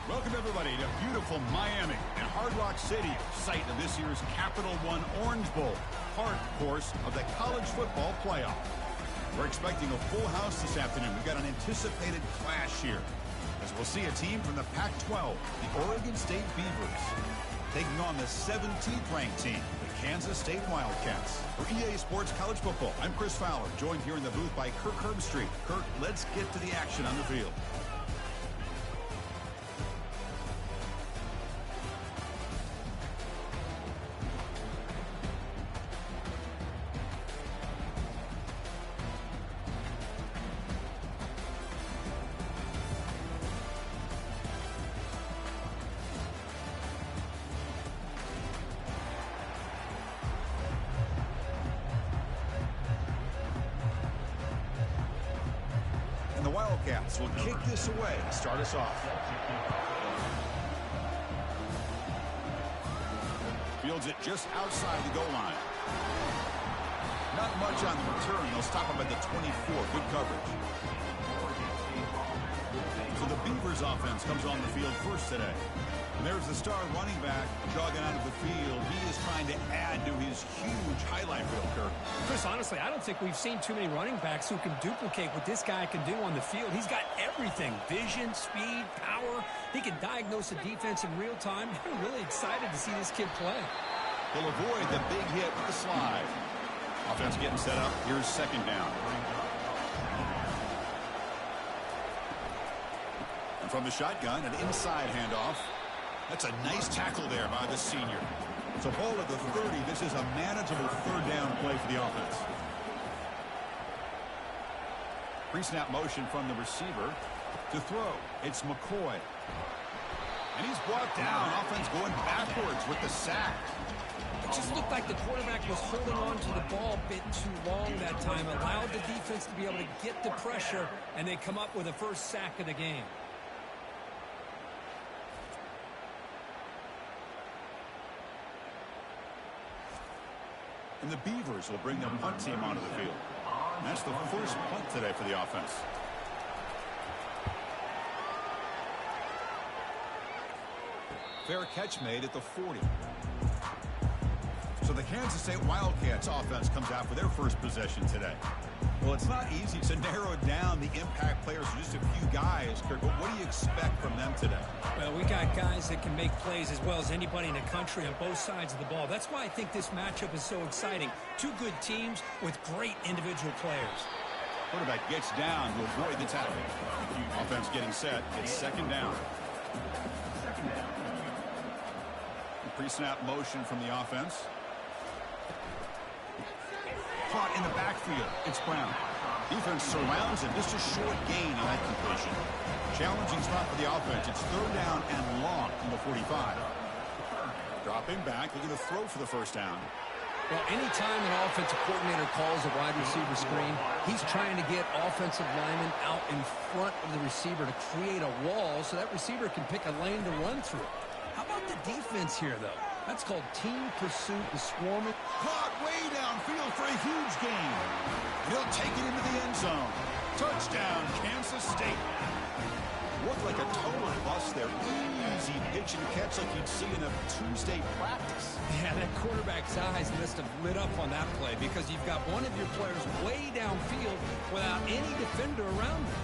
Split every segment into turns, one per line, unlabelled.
Welcome, everybody, to beautiful Miami and Hard Rock Stadium, site of this year's Capital One Orange Bowl, part, of course, of the college football playoff. We're expecting a full house this afternoon. We've got an anticipated clash here, as we'll see a team from the Pac-12, the Oregon State Beavers, taking on the 17th ranked team, the Kansas State Wildcats. For EA Sports College Football, I'm Chris Fowler, joined here in the booth by Kirk Herbstreit. Kirk, let's get to the action on the field. Wildcats will kick this away to start us off. Fields it just outside the goal line. Not much on the return. They'll stop him at the 24. Good coverage. So the Beavers offense comes on the field first today. And there's the star running back jogging out of the field. He is trying to add to his huge highlight reel, Kirk.
Chris, honestly, I don't think we've seen too many running backs who can duplicate what this guy can do on the field. He's got everything: vision, speed, power. He can diagnose the defense in real time. I'm really excited to see this kid play.
He'll avoid the big hit with the slide. Offense getting set up. Here's second down. And from the shotgun, an inside handoff. That's a nice tackle there by the senior. It's a ball at the 30. This is a manageable third down play for the offense. Pre-snap motion from the receiver to throw. It's McCoy. And he's brought down. Offense going backwards with the sack.
It just looked like the quarterback was holding on to the ball a bit too long that time. Allowed the defense to be able to get the pressure, and they come up with the first sack of the game.
And the Beavers will bring their punt team onto the field. And that's the first punt today for the offense. Fair catch made at the 40. So the Kansas State Wildcats offense comes out for their first possession today. Well, it's not easy to narrow down the impact players to just a few guys, Kirk, but what do you expect from them today?
Well, we got guys that can make plays as well as anybody in the country on both sides of the ball. That's why I think this matchup is so exciting. Two good teams with great individual players.
Quarterback gets down to avoid the tackle. Offense getting set. It's second down. Pre-snap motion from the offense. Caught in the backfield. It's Brown. Defense surrounds him. Just a short gain on that completion. Challenging spot for the offense. It's third down and long from the 45. Dropping back. Looking to throw for the first down.
Well, anytime an offensive coordinator calls a wide receiver screen, he's trying to get offensive linemen out in front of the receiver to create a wall so that receiver can pick a lane to run through. How about the defense here, though? That's called team pursuit and swarming.
Caught way downfield for a huge gain. He'll take it into the end zone. Touchdown, Kansas State. Looked like a total bust there. Easy pitch and catch like you'd see in a Tuesday practice.
Yeah, that quarterback's eyes must have lit up on that play because you've got one of your players way downfield without any defender around him.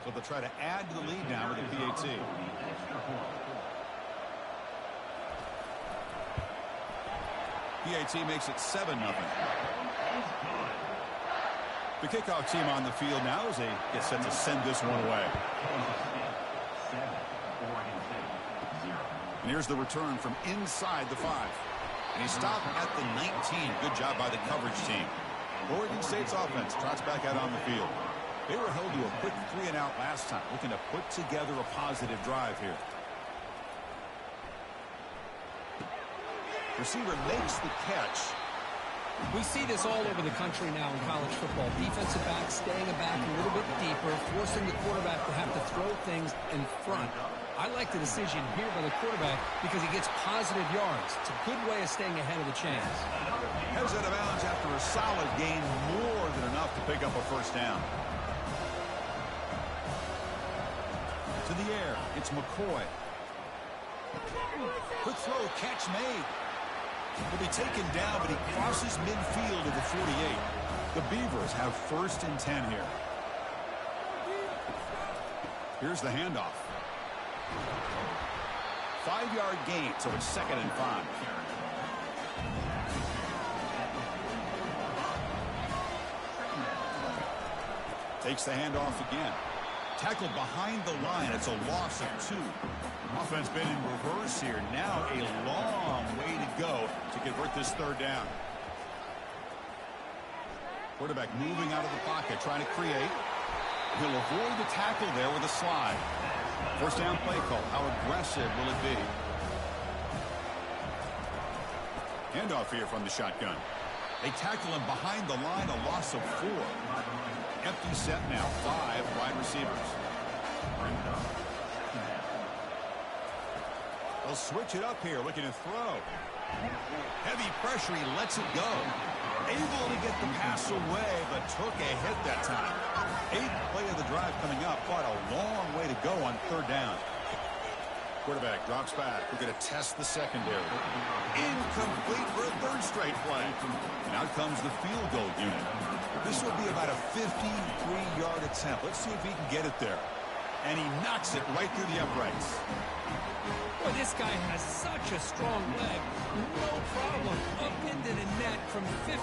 So they'll try to add to the lead now with the PAT. PAT makes it 7-0. The kickoff team on the field now as they get set to send this one away. And here's the return from inside the 5. And he stopped at the 19. Good job by the coverage team. Oregon State's offense trots back out on the field. They were held to a quick 3-and-out last time, looking to put together a positive drive here. Receiver makes the catch.
We see this all over the country now in college football. Defensive backs staying back a little bit deeper, forcing the quarterback to have to throw things in front. I like the decision here by the quarterback because he gets positive yards. It's a good way of staying ahead of the chains.
Heads out of bounds after a solid gain, more than enough to pick up a first down. To the air, it's McCoy. Quick throw, catch made. Will be taken down, but he crosses midfield to the 48. The Beavers have 1st and 10 here. Here's the handoff. 5-yard gain, so it's 2nd and 5. Takes the handoff again. Tackled behind the line. It's a loss of 2. Offense been in reverse here. Now a long way to go to convert this 3rd down. Quarterback moving out of the pocket, trying to create. He'll avoid the tackle there with a slide. First down play call. How aggressive will it be? Handoff here from the shotgun. They tackle him behind the line, a loss of 4. Empty set now, 5 wide receivers. They'll switch it up here, looking to throw. Heavy pressure, he lets it go. Able to get the pass away, but took a hit that time. 8th play of the drive coming up, but a long way to go on 3rd down. Quarterback drops back. We're going to test the secondary. Incomplete for a 3rd straight play. And out comes the field goal unit. This will be about a 53-yard attempt. Let's see if he can get it there. And he knocks it right through the uprights.
Boy, this guy has such a strong leg. No problem. Up into the net from 50+.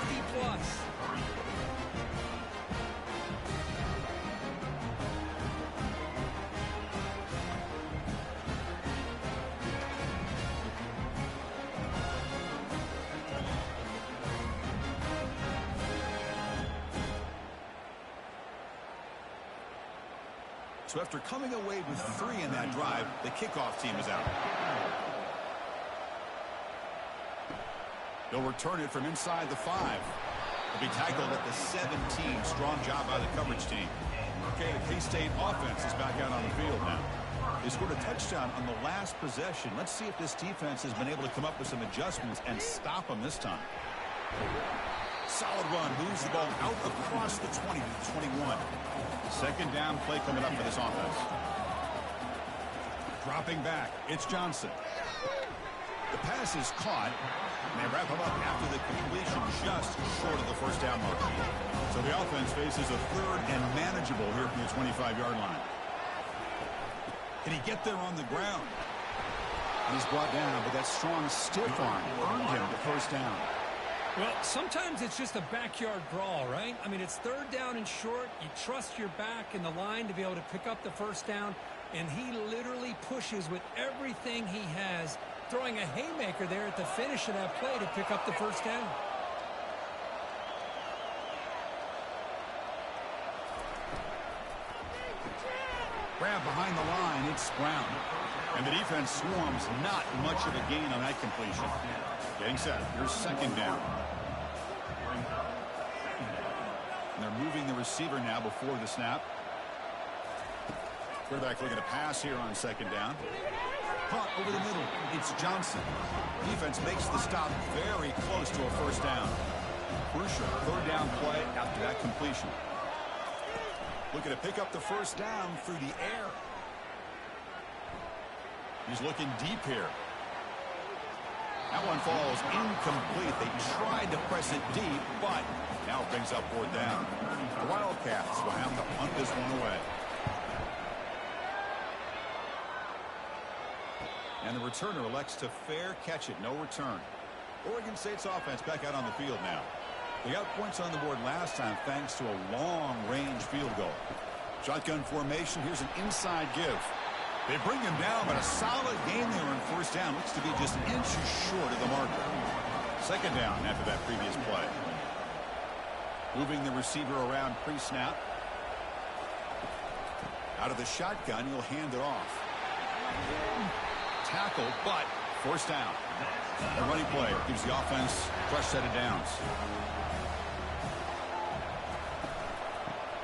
So after coming away with 3 in that drive, the kickoff team is out. They'll return it from inside the 5. They'll be tackled at the 17. Strong job by the coverage team. Okay, the K-State offense is back out on the field now. They scored a touchdown on the last possession. Let's see if this defense has been able to come up with some adjustments and stop them this time. Solid run, moves the ball out across the 20 to the 21. 2nd down play coming up for this offense. Dropping back, it's Johnson. The pass is caught, and they wrap him up after the completion just short of the 1st down mark. So the offense faces a 3rd and manageable here from the 25-yard line. Can he get there on the ground? He's brought down, but that strong stiff arm earned him the 1st down.
Well, sometimes it's just a backyard brawl, right? I mean, it's 3rd down and short. You trust your back in the line to be able to pick up the 1st down, and he literally pushes with everything he has, throwing a haymaker there at the finish of that play to pick up the 1st down.
Grab behind the line, it's Brown. And the defense swarms, not much of a gain on that completion. Getting set, here's 2nd down. And they're moving the receiver now before the snap. Quarterback looking to pass here on 2nd down. Punt over the middle, it's Johnson. Defense makes the stop very close to a 1st down. Crucial 3rd down play after that completion. Looking to pick up the 1st down through the air. He's looking deep here. That one falls incomplete. They tried to press it deep, but now it brings up 4th down. The Wildcats will have to punt this one away. And the returner elects to fair catch it. No return. Oregon State's offense back out on the field now. They got points on the board last time thanks to a long-range field goal. Shotgun formation. Here's an inside give. They bring him down, but a solid gain there on 1st down. Looks to be just inches short of the marker. 2nd down after that previous play. Moving the receiver around pre-snap. Out of the shotgun, he'll hand it off. Tackle, but 1st down. The running play gives the offense a fresh set of downs.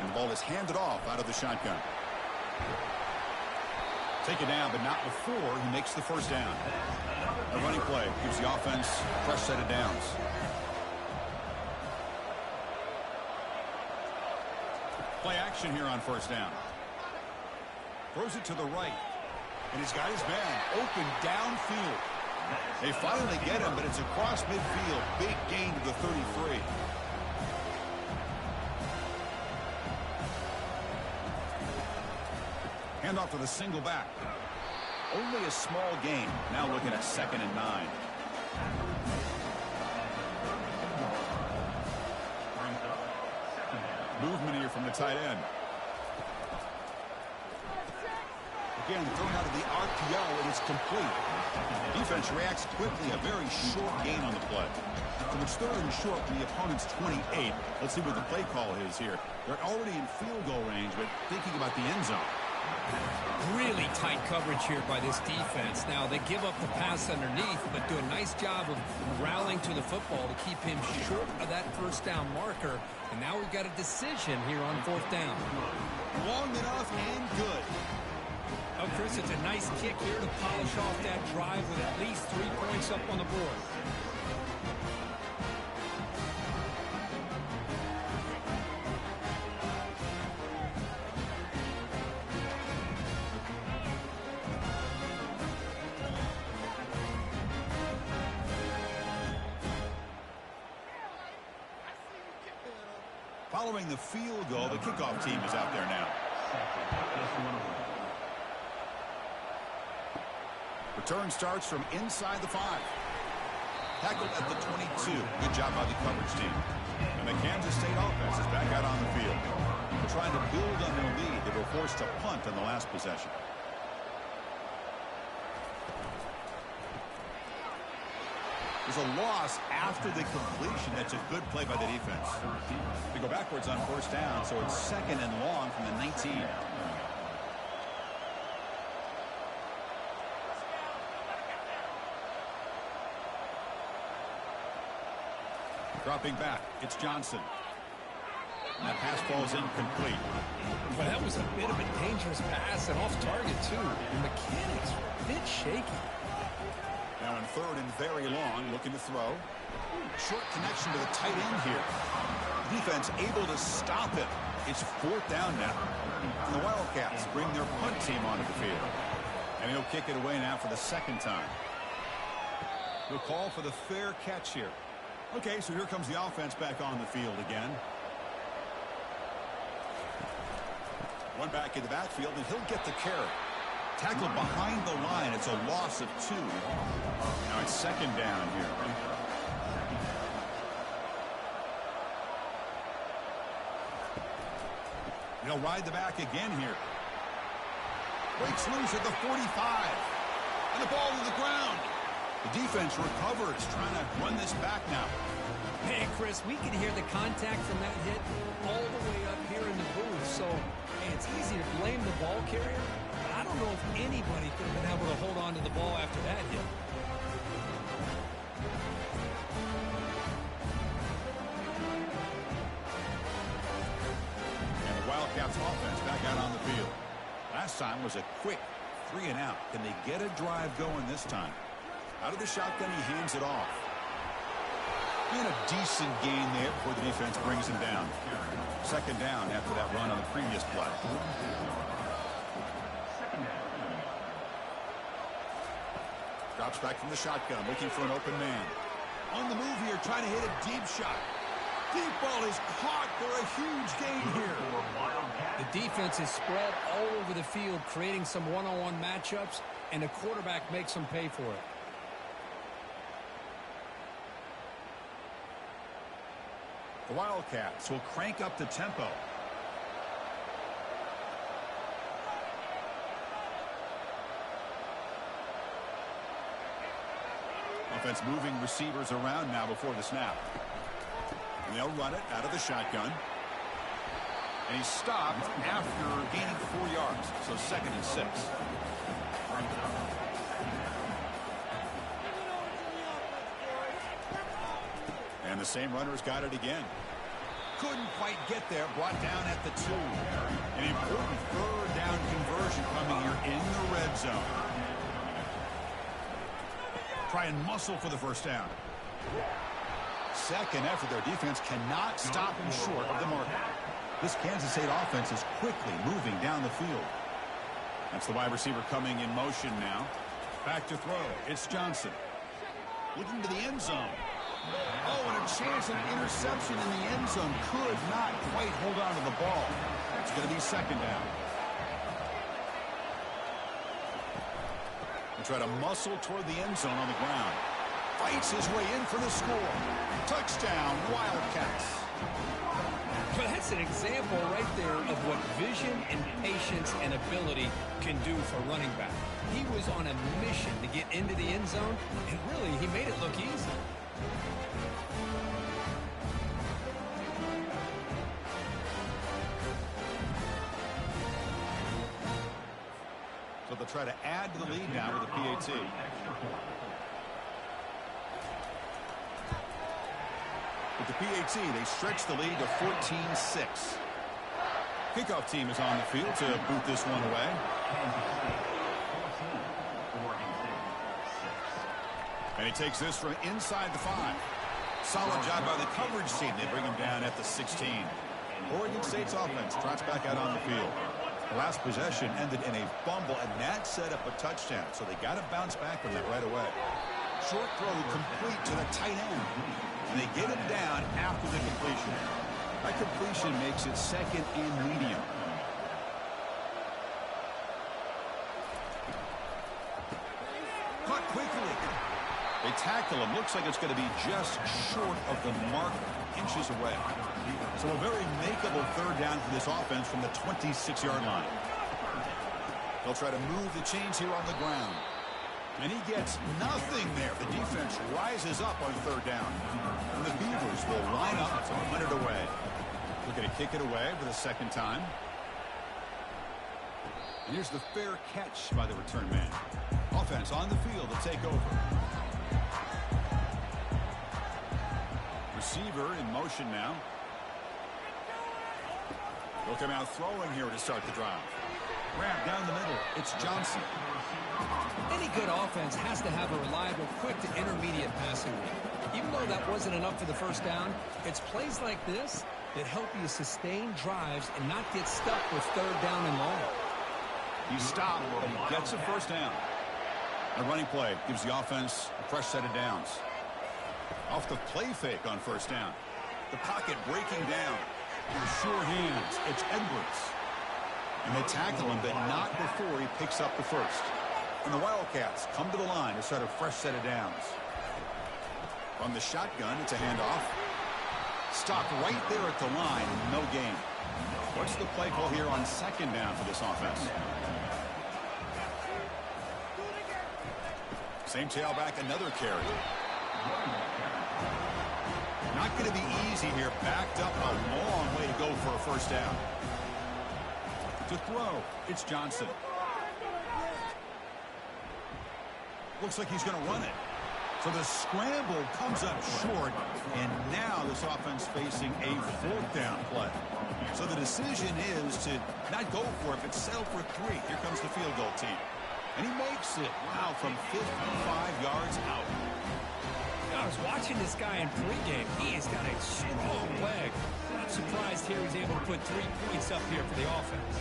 And the ball is handed off out of the shotgun. Take it down, but not before he makes the first down. A running play gives the offense a fresh set of downs. Play action here on first down. Throws it to the right. And he's got his man open downfield. They finally get him, but it's across midfield. Big gain to the 33. Handoff to the single back. Only a small gain. Now looking at 2nd and 9. Movement here from the tight end. Again, thrown out of the RPO, and it's complete. Defense reacts quickly. A very short gain on the play. So it's 3rd and short from the opponent's 28. Let's see what the play call is here. They're already in field goal range, but thinking about the end zone.
Really tight coverage here by this defense. Now, they give up the pass underneath, but do a nice job of rallying to the football to keep him short of that first down marker. And now we've got a decision here on 4th down.
Long enough and good.
Oh, Chris, it's a nice kick here to polish off that drive with at least 3 points up on the board.
Following the field goal, the kickoff team is out there now. Return starts from inside the 5. Tackled at the 22. Good job by the coverage team. And the Kansas State offense is back out on the field. They're trying to build on their lead. They were forced to punt on the last possession. There's a loss after the completion. That's a good play by the defense. They go backwards on first down, so it's 2nd and long from the 19. Dropping back, it's Johnson. And that pass falls incomplete.
Well, that was a bit of a dangerous pass and off target, too. The mechanics were a bit shaky.
Now on 3rd and very long, looking to throw. Short connection to the tight end here. Defense able to stop it. It's 4th down now. And the Wildcats bring their punt team onto the field. And he'll kick it away now for the 2nd time. We'll call for the fair catch here. Okay, so here comes the offense back on the field again. One back in the backfield, and he'll get the carry. Tackled behind the line. It's a loss of 2. Now it's 2nd down here. They'll ride the back again here. Breaks loose at the 45. And the ball to the ground. The defense recovers, trying to run this back now.
Hey, Chris, we can hear the contact from that hit all the way up here in the booth. So, hey, it's easy to blame the ball carrier. I don't know if anybody could have been able to hold on to the ball after that hit.
And the Wildcats offense back out on the field. Last time was a quick 3 and out. Can they get a drive going this time? Out of the shotgun, he hands it off. And a decent gain there before the defense brings him down. 2nd down after that run on the previous play. Drops back from the shotgun, looking for an open man. On the move here, trying to hit a deep shot. Deep ball is caught for a huge gain here.
The defense is spread all over the field, creating some one-on-one matchups, and the quarterback makes them pay for it.
The Wildcats will crank up the tempo. Offense moving receivers around now before the snap. And they'll run it out of the shotgun. And he's stopped after gaining 4 yards. So 2nd and 6. And the same runner's got it again. Couldn't quite get there. Brought down at the 2. An important third down conversion coming here in the red zone. Try and muscle for the first down. Second effort. Their defense cannot stop him short of the mark. This Kansas State offense is quickly moving down the field. That's the wide receiver coming in motion now. Back to throw. It's Johnson. Looking to the end zone. Oh, and a chance of an interception in the end zone. Could not quite hold on to the ball. It's going to be second down. And try to muscle toward the end zone on the ground. Fights his way in for the score. Touchdown, Wildcats.
Well, that's an example right there of what vision and patience and ability can do for running back. He was on a mission to get into the end zone, and really, he made it look easy.
So they'll try to add to the lead now with a PAT. With the PAT, they stretch the lead to 14-6. Kickoff team is on the field to boot this one away. And he takes this from inside the 5. Solid job by the coverage team. They bring him down at the 16. Oregon State's offense trots back out on the field. The last possession ended in a fumble, and that set up a touchdown. So they got to bounce back from that right away. Short throw complete to the tight end. And they get him down after the completion. That completion makes it second and medium. Caught quickly. They tackle him. Looks like it's going to be just short of the mark, inches away. So a very makeable third down for this offense from the 26-yard line. They'll try to move the chains here on the ground. And he gets nothing there. The defense rises up on third down. And the Beavers will line up to punt it away. Looking to kick it away for the second time. And here's the fair catch by the return man. Offense on the field to take over. Receiver in motion now. They'll come out throwing here to start the drive. Grab down the middle. It's Johnson.
Any good offense has to have a reliable, quick to intermediate passing game. Even though that wasn't enough for the first down, it's plays like this that help you sustain drives and not get stuck with third down and long.
He stopped, but he gets a first down. A running play gives the offense a fresh set of downs. Off the play fake on first down. The pocket breaking down. With sure hands, it's Edwards. And they tackle him, but not before he picks up the first. And the Wildcats come to the line to start a fresh set of downs. From the shotgun, it's a handoff. Stopped right there at the line, no gain. What's the play call here on second down for this offense? Same tailback, another carry. Not going to be easy here. Backed up a long way to go for a first down. To throw, it's Johnson. Looks like he's going to run it. So the scramble comes up short, and now this offense facing a fourth down play. So the decision is to not go for it, but settle for 3. Here comes the field goal team. And he makes it, wow, from 55 yards out.
I was watching this guy in pregame. He has got a strong leg. I'm surprised here he's able to put 3 points up here for the offense.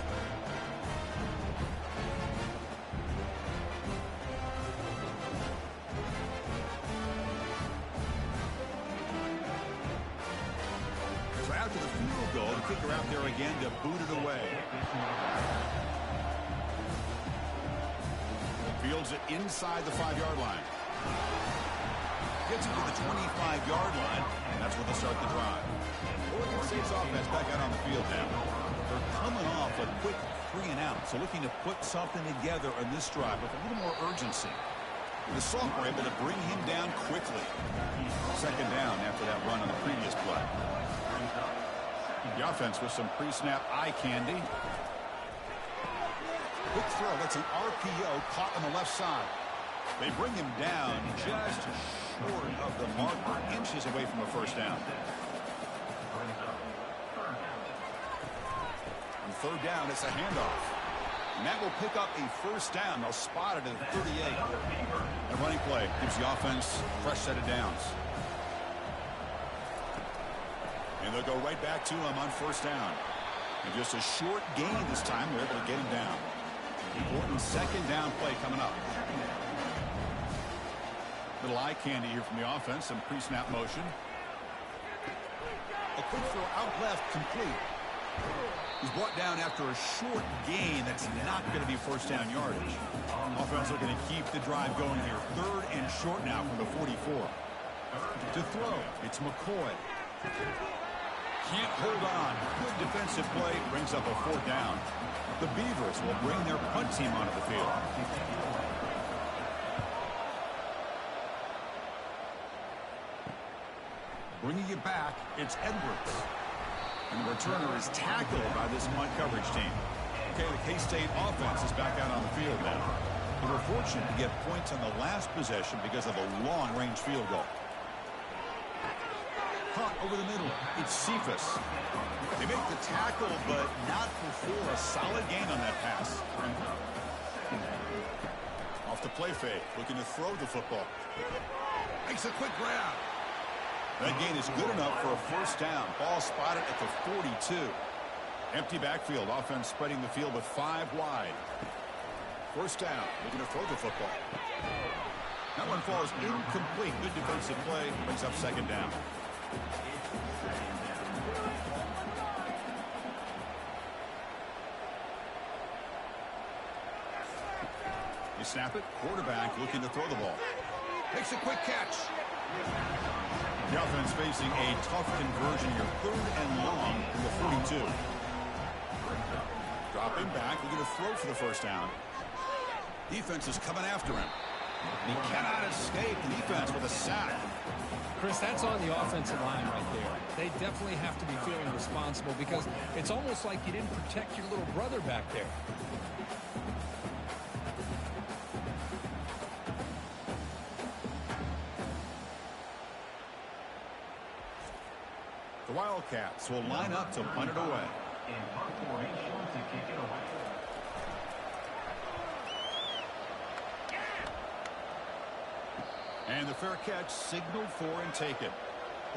So after the field goal, the kicker out there again to boot it away. Fields it inside the 5-yard line. Gets it to the 25-yard line, and that's where they'll start the drive. Oregon State's offense back out on the field now. They're coming off a quick 3-and-out, so looking to put something together on this drive with a little more urgency. The sophomore able to bring him down quickly. Second down after that run on the previous play. The offense with some pre-snap eye candy. Quick throw, that's an RPO caught on the left side. They bring him down just short of the marker, inches away from a first down. third down. It's a handoff. And that will pick up a first down. They'll spot it at 38. A running play gives the offense a fresh set of downs. And they'll go right back to him on first down. And just a short gain this time. They're able to get him down. Important second down play coming up. Little eye candy here from the offense. Some pre-snap motion. A quick throw out left, complete. He's brought down after a short gain. That's not going to be first down yardage. Offense looking to keep the drive going here. Third and short now from the 44. To throw, it's McCoy. Can't hold on. Good defensive play. Brings up a fourth down. The Beavers will bring their punt team onto the field. Bringing it back, it's Edwards. And the returner is tackled by this punt coverage team. Okay, the K-State offense is back out on the field now. They were fortunate to get points on the last possession because of a long-range field goal. Caught over the middle. It's Cephas. They make the tackle, but not before a solid gain on that pass. Off the play fake, looking to throw the football. Makes a quick grab. That gain is good enough for a first down. Ball spotted at the 42. Empty backfield. Offense spreading the field with 5 wide. First down. Looking to throw the football. That one falls incomplete. Good defensive play. Brings up second down. You snap it. Quarterback looking to throw the ball. Makes a quick catch. The offense facing a tough conversion here. Third and long from the 42. Dropping back. We're going to throw for the first down. Defense is coming after him. And he cannot escape. The defense with a sack.
Chris, that's on the offensive line right there. They definitely have to be feeling responsible because it's almost like you didn't protect your little brother back there.
The Wildcats will line up to punt it away. And the fair catch signaled for and taken.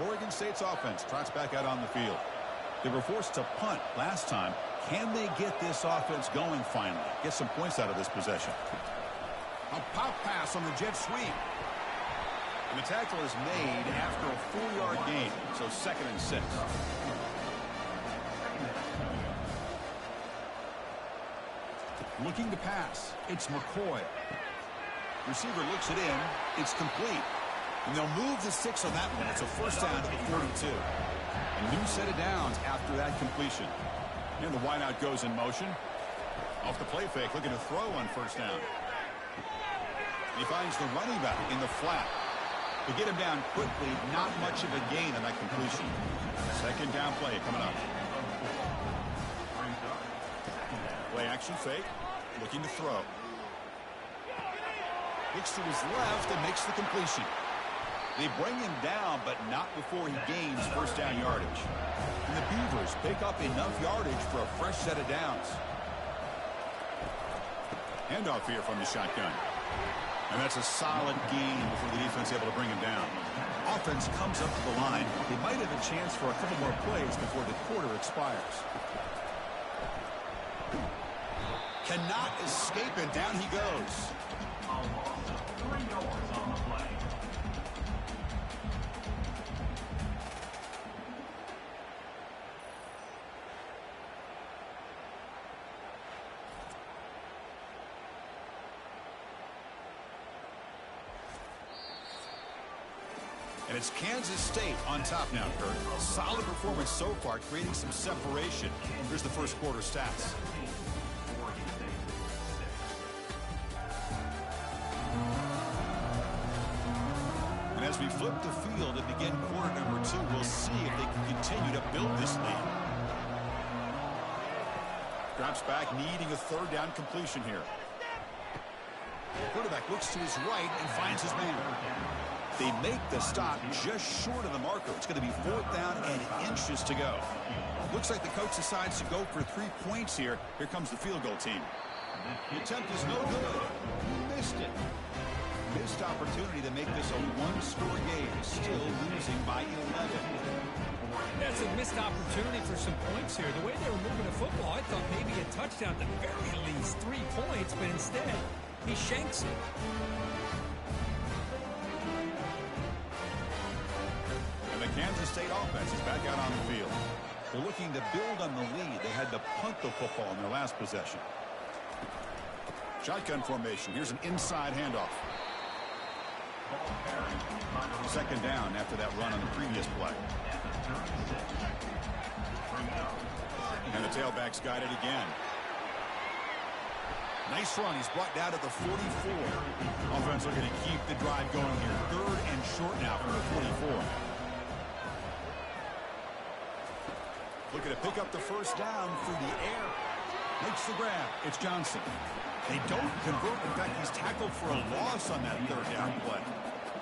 Oregon State's offense trots back out on the field. They were forced to punt last time. Can they get this offense going finally? Get some points out of this possession. A pop pass on the jet sweep. And the tackle is made after a 4-yard gain, so 2nd and 6. Looking to pass, it's McCoy. Receiver looks it in, it's complete. And they'll move the 6 on that one. It's a first down to the 42. A new set of downs after that completion. And the wideout goes in motion. Off the play fake, looking to throw on first down. He finds the running back in the flat. To get him down quickly, not much of a gain on that completion. Second down play coming up. Play action fake. Looking to throw. Looks to his left and makes the completion. They bring him down, but not before he gains first down yardage. And the Beavers pick up enough yardage for a fresh set of downs. Handoff here from the shotgun. And that's a solid gain before the defense is able to bring him down. Offense comes up to the line. They might have a chance for a couple more plays before the quarter expires. Cannot escape, and down he goes.
A loss of 3 yards on the play.
And it's Kansas State on top now, Kurt. Solid performance so far, creating some separation. Here's the first quarter stats. And as we flip the field and begin quarter number 2, we'll see if they can continue to build this lead. Drops back, needing a third down completion here. Quarterback looks to his right and finds his man. They make the stop just short of the marker. It's going to be 4th down and inches to go. Looks like the coach decides to go for 3 points here. Here comes the field goal team. The attempt is no good. Missed it. Missed opportunity to make this a one-score game. Still losing by 11.
That's a missed opportunity for some points here. The way they were moving the football, I thought maybe a touchdown at the very least, 3 points, but instead, he shanks it.
And the Kansas State offense is back out on the field. They're looking to build on the lead. They had to punt the football in their last possession. Shotgun formation. Here's an inside handoff. 2nd down after that run on the previous play. And the tailback's got it again. Nice run. He's brought down at the 44. Offense looking to keep the drive going here. 3rd and short now from the 44. Looking to pick up the 1st down through the air. Makes the grab. It's Johnson. They don't convert. In fact, he's tackled for a loss on that 3rd down play.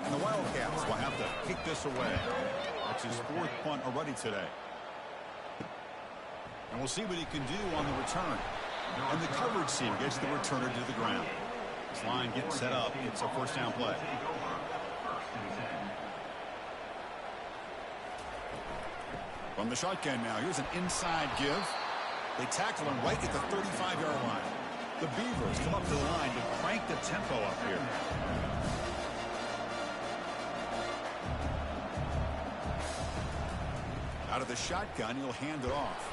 And the Wildcats will have to kick this away. That's his 4th punt already today. And we'll see what he can do on the return. And the coverage team gets the returner to the ground. This line getting set up. It's a 1st down play. From the shotgun now. Here's an inside give. They tackle him right at the 35-yard line. The Beavers come up to the line to crank the tempo up here. Out of the shotgun, he'll hand it off.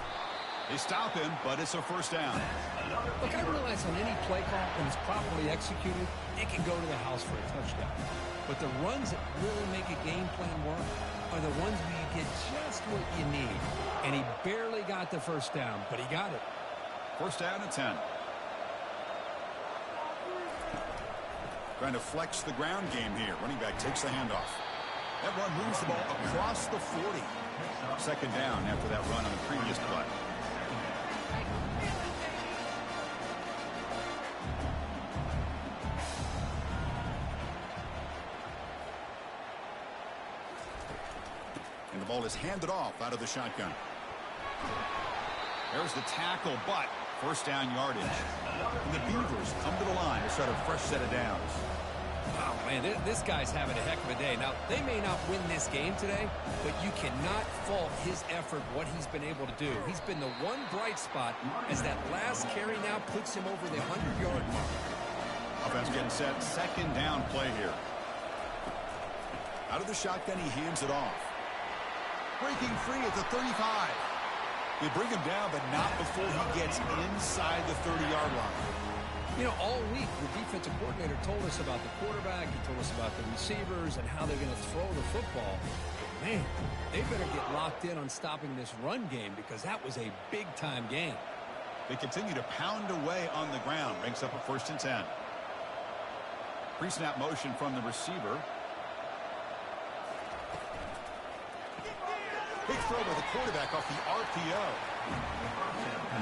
They stop him, but it's a 1st down.
Look, I realize on any play call, when it's properly executed, it can go to the house for a touchdown. But the runs that really make a game plan work are the ones where you get just what you need. And he barely got the 1st down, but he got it.
1st down and 10. Trying to flex the ground game here. Running back takes the handoff. That run moves the ball across the 40. 2nd down after that run on the previous play. And the ball is handed off out of the shotgun. There's the tackle, but 1st down yardage. And the Beavers come to the line to start a fresh set of downs.
Oh, man, this guy's having a heck of a day. Now, they may not win this game today, but you cannot fault his effort, what he's been able to do. He's been the one bright spot as that last carry now puts him over the 100-yard mark.
Offense getting set. 2nd down play here. Out of the shotgun, he hands it off. Breaking free at the 35. They bring him down, but not before he gets inside the 30-yard line.
You know, all week, the defensive coordinator told us about the quarterback. He told us about the receivers and how they're going to throw the football. Man, they better get locked in on stopping this run game because that was a big-time game.
They continue to pound away on the ground. Ranks up a 1st and 10. Pre-snap motion from the receiver. Big throw by the quarterback off the RPO.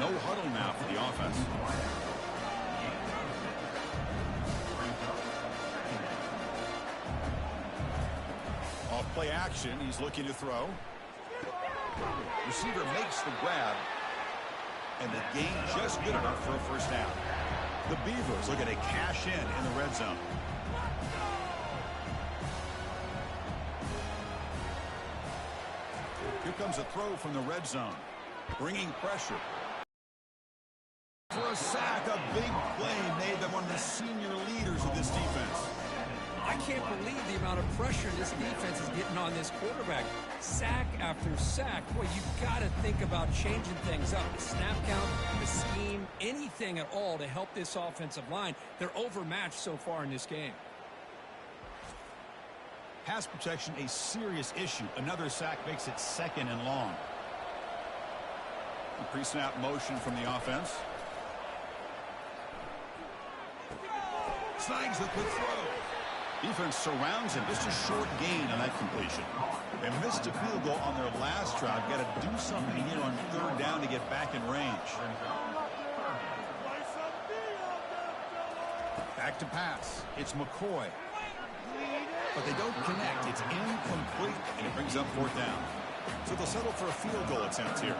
No huddle now for the offense. Off play action, he's looking to throw. Receiver makes the grab. And the gain just good enough for a 1st down. The Beavers looking to cash in the red zone. Here comes a throw from the red zone. Bringing pressure. For a sack, a big play made by one of the senior leaders of this defense.
I can't believe the amount of pressure this defense is getting on this quarterback. Sack after sack. Boy, you've got to think about changing things up. The snap count, the scheme, anything at all to help this offensive line. They're overmatched so far in this game.
Pass protection, a serious issue. Another sack makes it 2nd and long. Pre-snap motion from the offense. Snags the quick throw. Defense surrounds him. Just a short gain on that completion. They missed a field goal on their last drive. Got to do something here on 3rd down to get back in range. Back to pass. It's McCoy. but they don't connect. It's incomplete, and it brings up fourth down. So they'll settle for a field goal attempt here.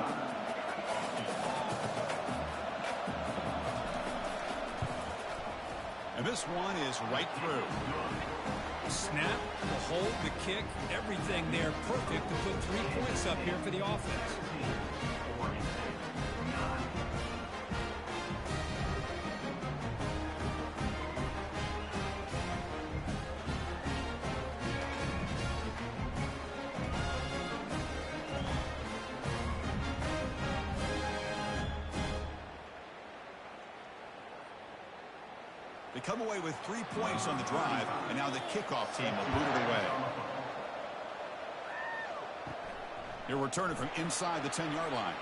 And this one is right through.
Snap, the hold, the kick, everything there perfect to put 3 points up here for the offense.
They come away with 3 points on the drive, and now the kickoff team will boot it away. They're returning from inside the 10-yard line.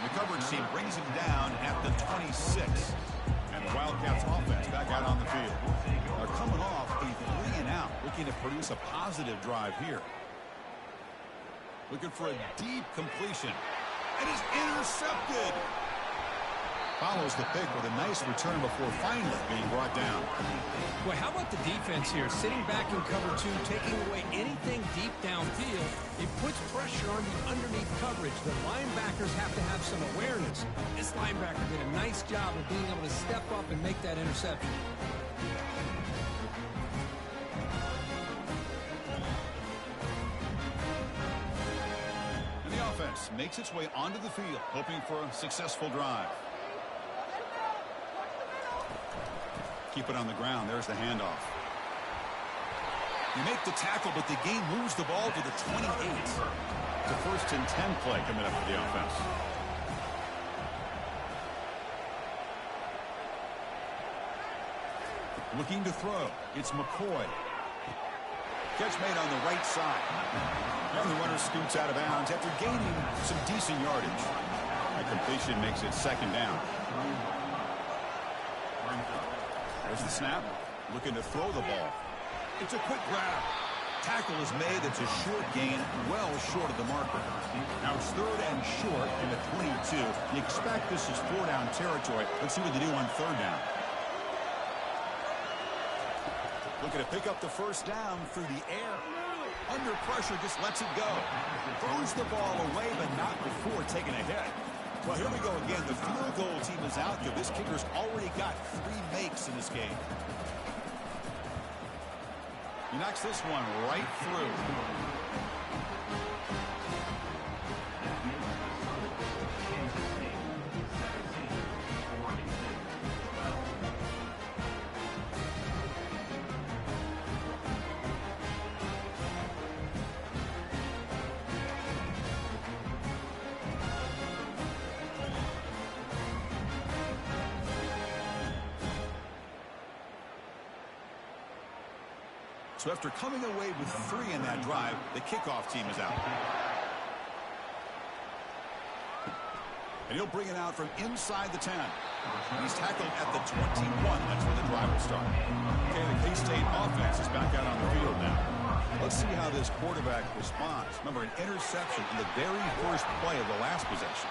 The coverage team brings him down at the 26. And the Wildcats offense back out on the field. They're coming off a 3-and-out, looking to produce a positive drive here. Looking for a deep completion. And it's intercepted. Follows the pick with a nice return before finally being brought down.
Well, how about the defense here? Sitting back in cover 2, taking away anything deep downfield. It puts pressure on the underneath coverage. The linebackers have to have some awareness. This linebacker did a nice job of being able to step up and make that interception.
And the offense makes its way onto the field, hoping for a successful drive. Keep it on the ground. There's the handoff. You make the tackle, but the game moves the ball to the 28. It's a 1st and 10 play coming up for the offense. Looking to throw. It's McCoy. Catch made on the right side. And the runner scoots out of bounds after gaining some decent yardage. That completion makes it 2nd down. There's the snap. Looking to throw the ball. It's a quick grab. Tackle is made. It's a short gain, well short of the marker. Now it's 3rd and short in the 22. You expect this is 4-down territory. Let's see what they do on 3rd down. Looking to pick up the 1st down through the air. Under pressure, just lets it go. Throws the ball away, but not before taking a hit. Well, here we go again. The field goal team is out there. This kicker's already got 3 makes in this game. He knocks this one right through. So after coming away with 3 in that drive, the kickoff team is out. And he'll bring it out from inside the 10. He's tackled at the 21. That's where the drive will start. Okay, the K-State offense is back out on the field now. Let's see how this quarterback responds. Remember, an interception in the very first play of the last possession.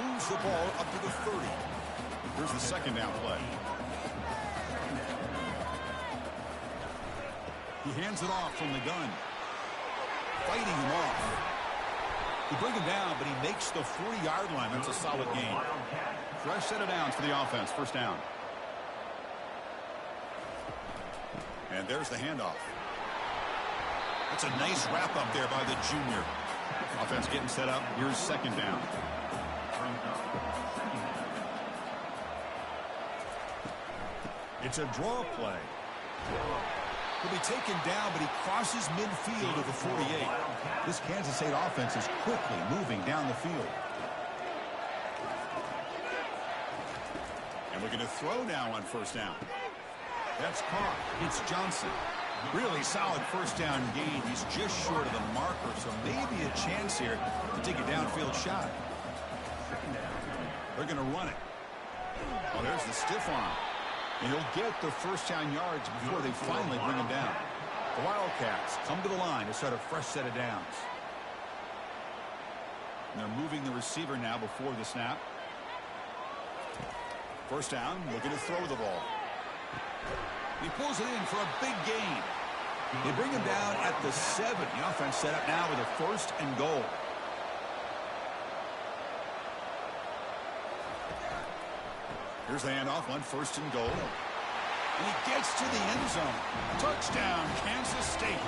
Moves the ball up to the 30. Here's the 2nd down play. He hands it off from the gun. Fighting him off. They bring him down, but he makes the 40-yard line. That's a solid gain. Fresh set of downs for the offense. 1st down. And there's the handoff. That's a nice wrap up there by the junior. Offense getting set up. Here's 2nd down. It's a draw play. He'll be taken down, but he crosses midfield at the 48. This Kansas State offense is quickly moving down the field. And we're going to throw now on 1st down. That's caught. It's Johnson. Really solid 1st down gain. He's just short of the marker, so maybe a chance here to take a downfield shot. They're going to run it. Oh, there's the stiff arm. And he'll get the 1st down yards before they finally bring him down. The Wildcats come to the line to start a fresh set of downs. And they're moving the receiver now before the snap. 1st down, looking to throw the ball. He pulls it in for a big gain. They bring him down at the 7. The offense set up now with a 1st and goal. Here's the handoff on 1st and goal. And he gets to the end zone. Touchdown, Kansas State.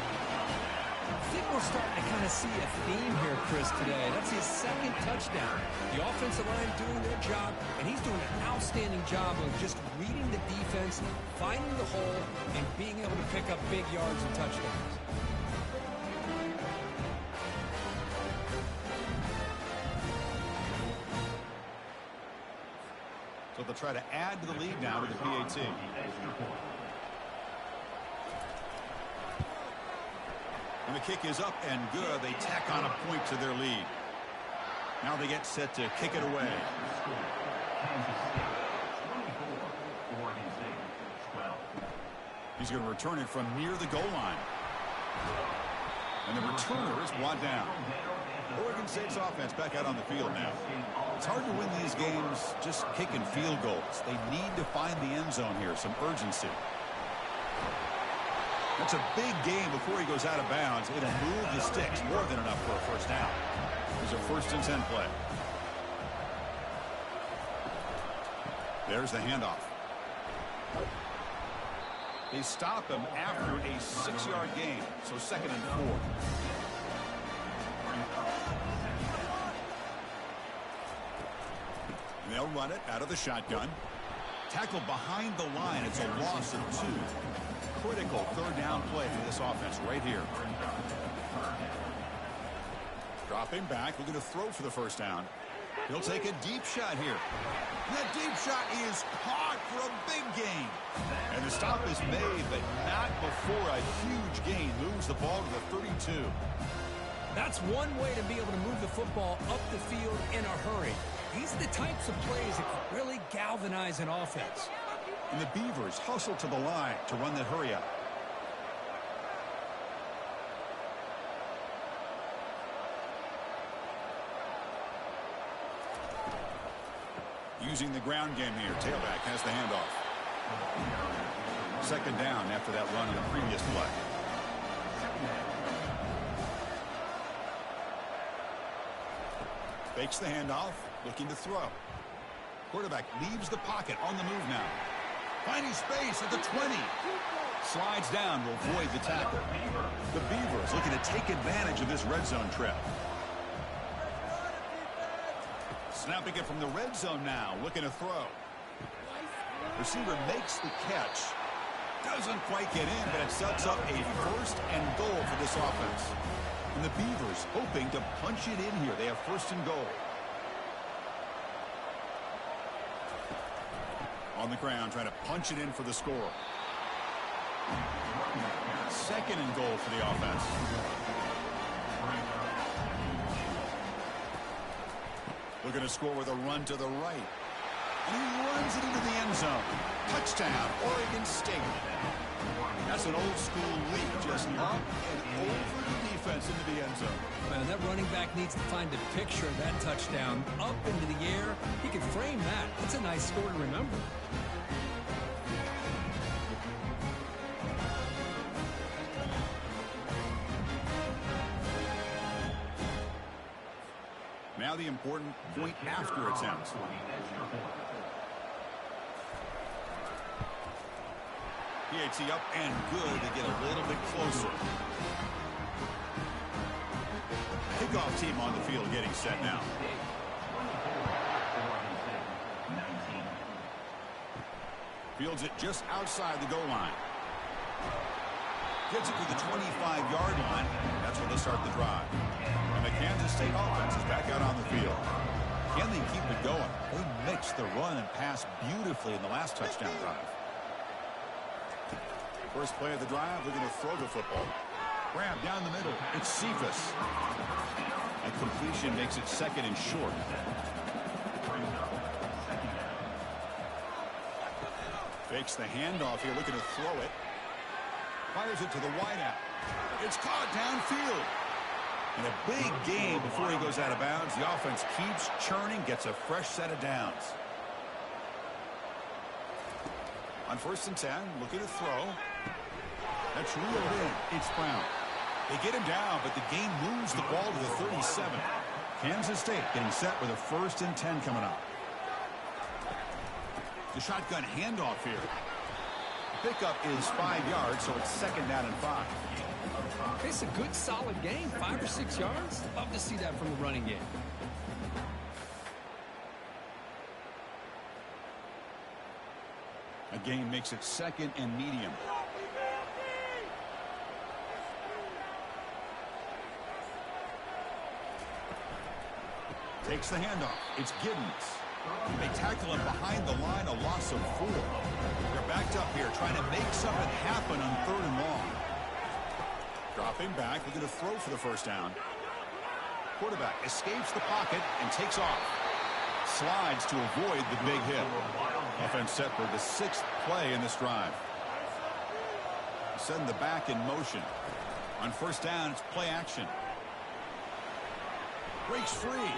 I think we're starting to kind of see a theme here, Chris, today. That's his 2nd touchdown. The offensive line doing their job, and he's doing an outstanding job of just reading the defense, finding the hole, and being able to pick up big yards and touchdowns.
So they'll try to add to the lead now with the PAT. And the kick is up and good. They tack on a point to their lead. Now they get set to kick it away. He's going to return it from near the goal line. And the returner is brought down. Oregon State's offense back out on the field now. It's hard to win these games just kicking field goals. They need to find the end zone here, some urgency. That's a big game before he goes out of bounds. It'll move the sticks more than enough for a 1st down. There's a 1st and 10 play. There's the handoff. They stop him after a 6-yard gain, so 2nd and 4. And they'll run it out of the shotgun. Tackle behind the line. It's a loss of 2. Critical 3rd down play for this offense right here. Dropping back, looking to throw for the 1st down. He'll take a deep shot here. And that deep shot is caught for a big gain. And the stop is made, but not before a huge gain moves the ball to the 32.
That's one way to be able to move the football up the field in a hurry. These are the types of plays that can really galvanize an offense.
And the Beavers hustle to the line to run that hurry up. Using the ground game here. Tailback has the handoff. 2nd down after that run on the previous play. Fakes the handoff, looking to throw. Quarterback leaves the pocket on the move now. Finding space at the 20. Slides down to avoid the tackle. The Beavers looking to take advantage of this red zone trip. Snapping it from the red zone now, looking to throw. Receiver makes the catch. Doesn't quite get in, but it sets up a 1st and goal for this offense. And the Beavers hoping to punch it in here. They have 1st and goal. On the ground, trying to punch it in for the score. 2nd and goal for the offense. Looking to score with a run to the right. And he runs it into the end zone. Touchdown, Oregon State. That's an old school leap, just up and over the defense into the end zone.
Man, that running back needs to find a picture of that touchdown up into the air. He can frame that. That's a nice score to remember.
Now the important point after attempt. PAT up and good to get a little bit closer. Kickoff team on the field getting set now. Fields it just outside the goal line. Gets it to the 25-yard line. That's where they'll start the drive. And the Kansas State offense is back out on the field. Can they keep it going? They mixed the run and pass beautifully in the last touchdown drive. First play of the drive, looking to throw the football. Grab down the middle. It's Cephas. And completion makes it 2nd and short. Fakes the handoff here, looking to throw it. Fires it to the wideout. It's caught downfield. And a big gain before he goes out of bounds. The offense keeps churning, gets a fresh set of downs. On 1st and 10, looking to throw. That's reeled in. It's Brown. They get him down, but the gain moves the ball to the 37. Kansas State getting set with a 1st and 10 coming up. The shotgun handoff here. Pickup is 5 yards, so it's 2nd down and 5.
It's a good, solid game. 5 or 6 yards. Love to see that from the running game.
A gain makes it 2nd and medium. Takes the handoff. It's Giddens. They tackle him behind the line, a loss of 4. They're backed up here, trying to make something happen on 3rd and long. Dropping back, looking to throw for the 1st down. Quarterback escapes the pocket and takes off. Slides to avoid the big hit. Offense set for the 6th play in this drive. Setting the back in motion. On 1st down, it's play action. Breaks free.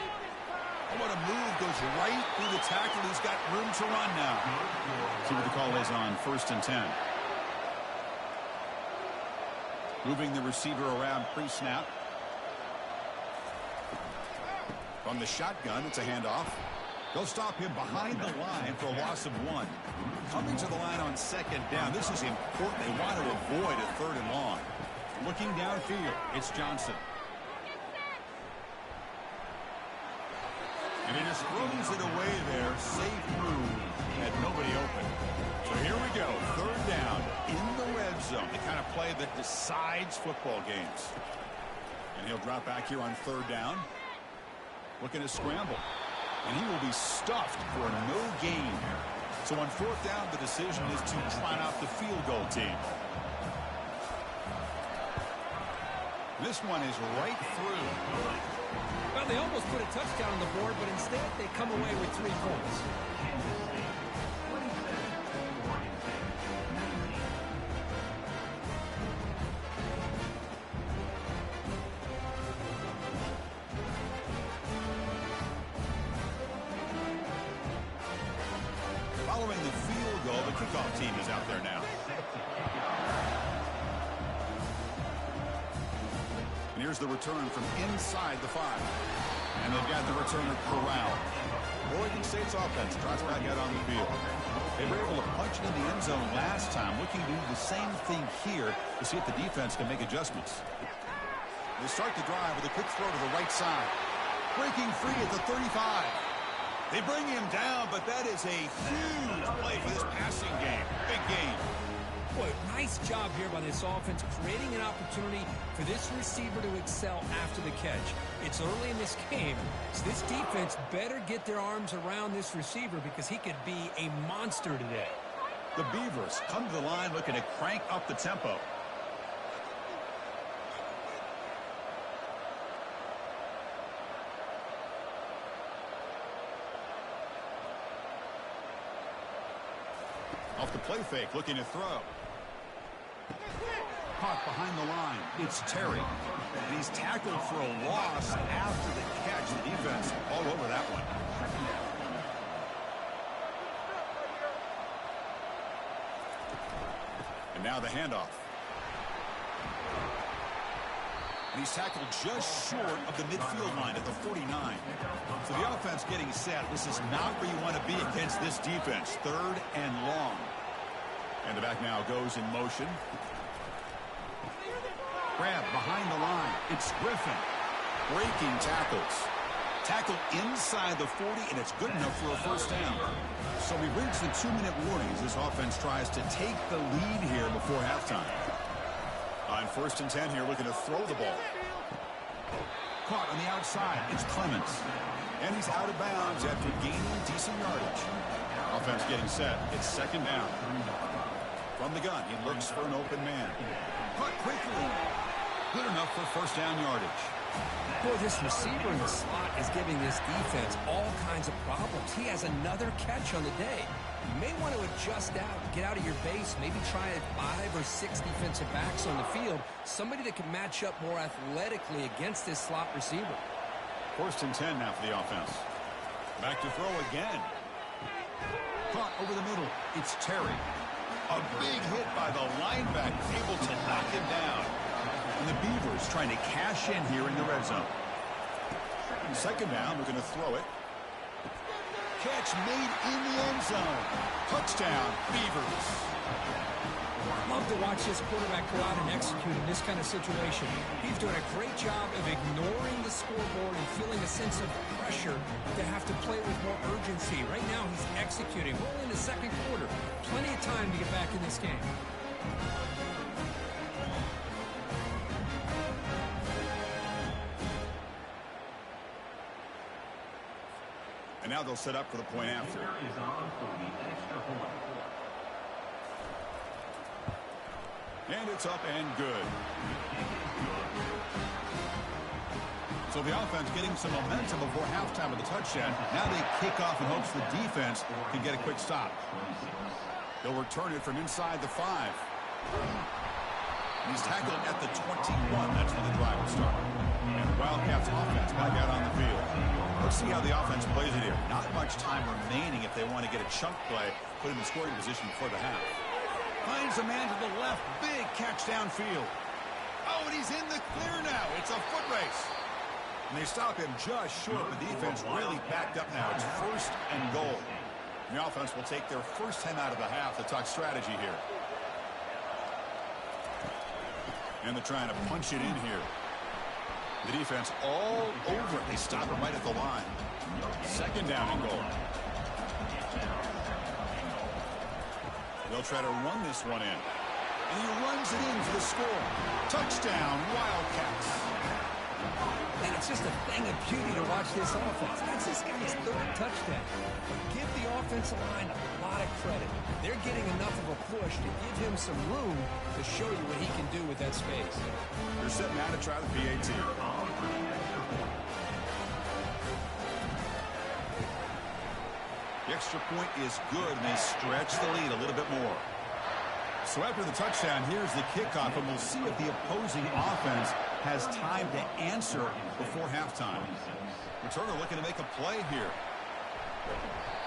Oh, what a move. Goes right through the tackle. He's got room to run now. See what the call is on 1st and 10. Moving the receiver around pre-snap. From the shotgun, it's a handoff. They'll stop him behind the line for a loss of 1. Coming to the line on 2nd down. This is important. They want to avoid a 3rd and long. Looking downfield, it's Johnson. And he just throws it away there. Safe move. Had nobody open. So here we go. 3rd down in the red zone. The kind of play that decides football games. And he'll drop back here on 3rd down. Looking to scramble. And he will be stuffed for a no gain. So on 4th down, the decision is to trot out the field goal team. This one is right through.
Well, they almost put a touchdown on the board, but instead they come away with 3 points.
Following the field goal, the kickoff team is out there now. And here's the return from inside the 5. And they've got the returner corralled. Oregon State's offense drops back out on the field. They were able to punch it in the end zone last time, looking to do the same thing here to see if the defense can make adjustments. They start the drive with a quick throw to the right side. Breaking free at the 35. They bring him down, but that is a huge play for this passing game. Big game.
Boy, nice job here by this offense, creating an opportunity for this receiver to excel after the catch. It's early in this game, so this defense better get their arms around this receiver because he could be a monster today.
The Beavers come to the line looking to crank up the tempo. Off the play fake, looking to throw. Caught behind the line. It's Terry. And he's tackled for a loss after the catch. The defense all over that one. And now the handoff. And he's tackled just short of the midfield line at the 49. So the offense getting set. This is not where you want to be against this defense. 3rd and long. And the back now goes in motion. Grab behind the line. It's Griffin. Breaking tackles. Tackle inside the 40, and it's good enough for a 1st down. So we reach the 2-minute warning as this offense tries to take the lead here before halftime. On 1st and 10 here, looking to throw the ball. Caught on the outside. It's Clements. And he's out of bounds after gaining decent yardage. Offense getting set. It's 2nd down. From the gun, he looks for an open man. Caught quickly. Good enough for 1st down yardage.
Boy, this receiver in the slot is giving this defense all kinds of problems. He has another catch on the day. You may want to adjust out, get out of your base, maybe try 5 or 6 defensive backs on the field. Somebody that can match up more athletically against this slot receiver.
1st and 10 now for the offense. Back to throw again. Caught over the middle. It's Terry. A big hit by the linebacker, able to knock him down. And the Beavers trying to cash in here in the red zone. Second down, we're going to throw it. Catch made in the end zone. Touchdown, Beavers.
Love to watch this quarterback go out and execute in this kind of situation. He's doing a great job of ignoring the scoreboard and feeling a sense of pressure to have to play with more urgency. Right now, he's executing. We're in the second quarter. Plenty of time to get back in this game.
And now they'll set up for the point after. And it's up and good. So the offense getting some momentum before halftime with the touchdown. Now they kick off in hopes the defense can get a quick stop. They'll return it from inside the 5. He's tackled at the 21. That's when the drive will start. And the Wildcats offense back out on the field. Let's see how the offense plays it here. Not much time remaining if they want to get a chunk play, put him in scoring position before the half. Finds a man to the left. Big catch downfield. Oh, and he's in the clear now. It's a foot race. And they stop him just short. The defense really backed up now. It's first and goal. And the offense will take their first time out of the half to talk strategy here. And they're trying to punch it in here. The defense all over it. They stop him right at the line. Second down and goal. They'll try to run this one in. And he runs it in for the score. Touchdown, Wildcats.
And it's just a thing of beauty to watch this offense. That's this guy's third touchdown. But give the offensive line a lot of credit. They're getting enough of a push to give him some room to show you what he can do with that space.
They're setting out to try the PAT. The extra point is good, and they stretch the lead a little bit more. So after the touchdown, here's the kickoff, and we'll see if the opposing offense has time to answer before halftime. Returner looking to make a play here.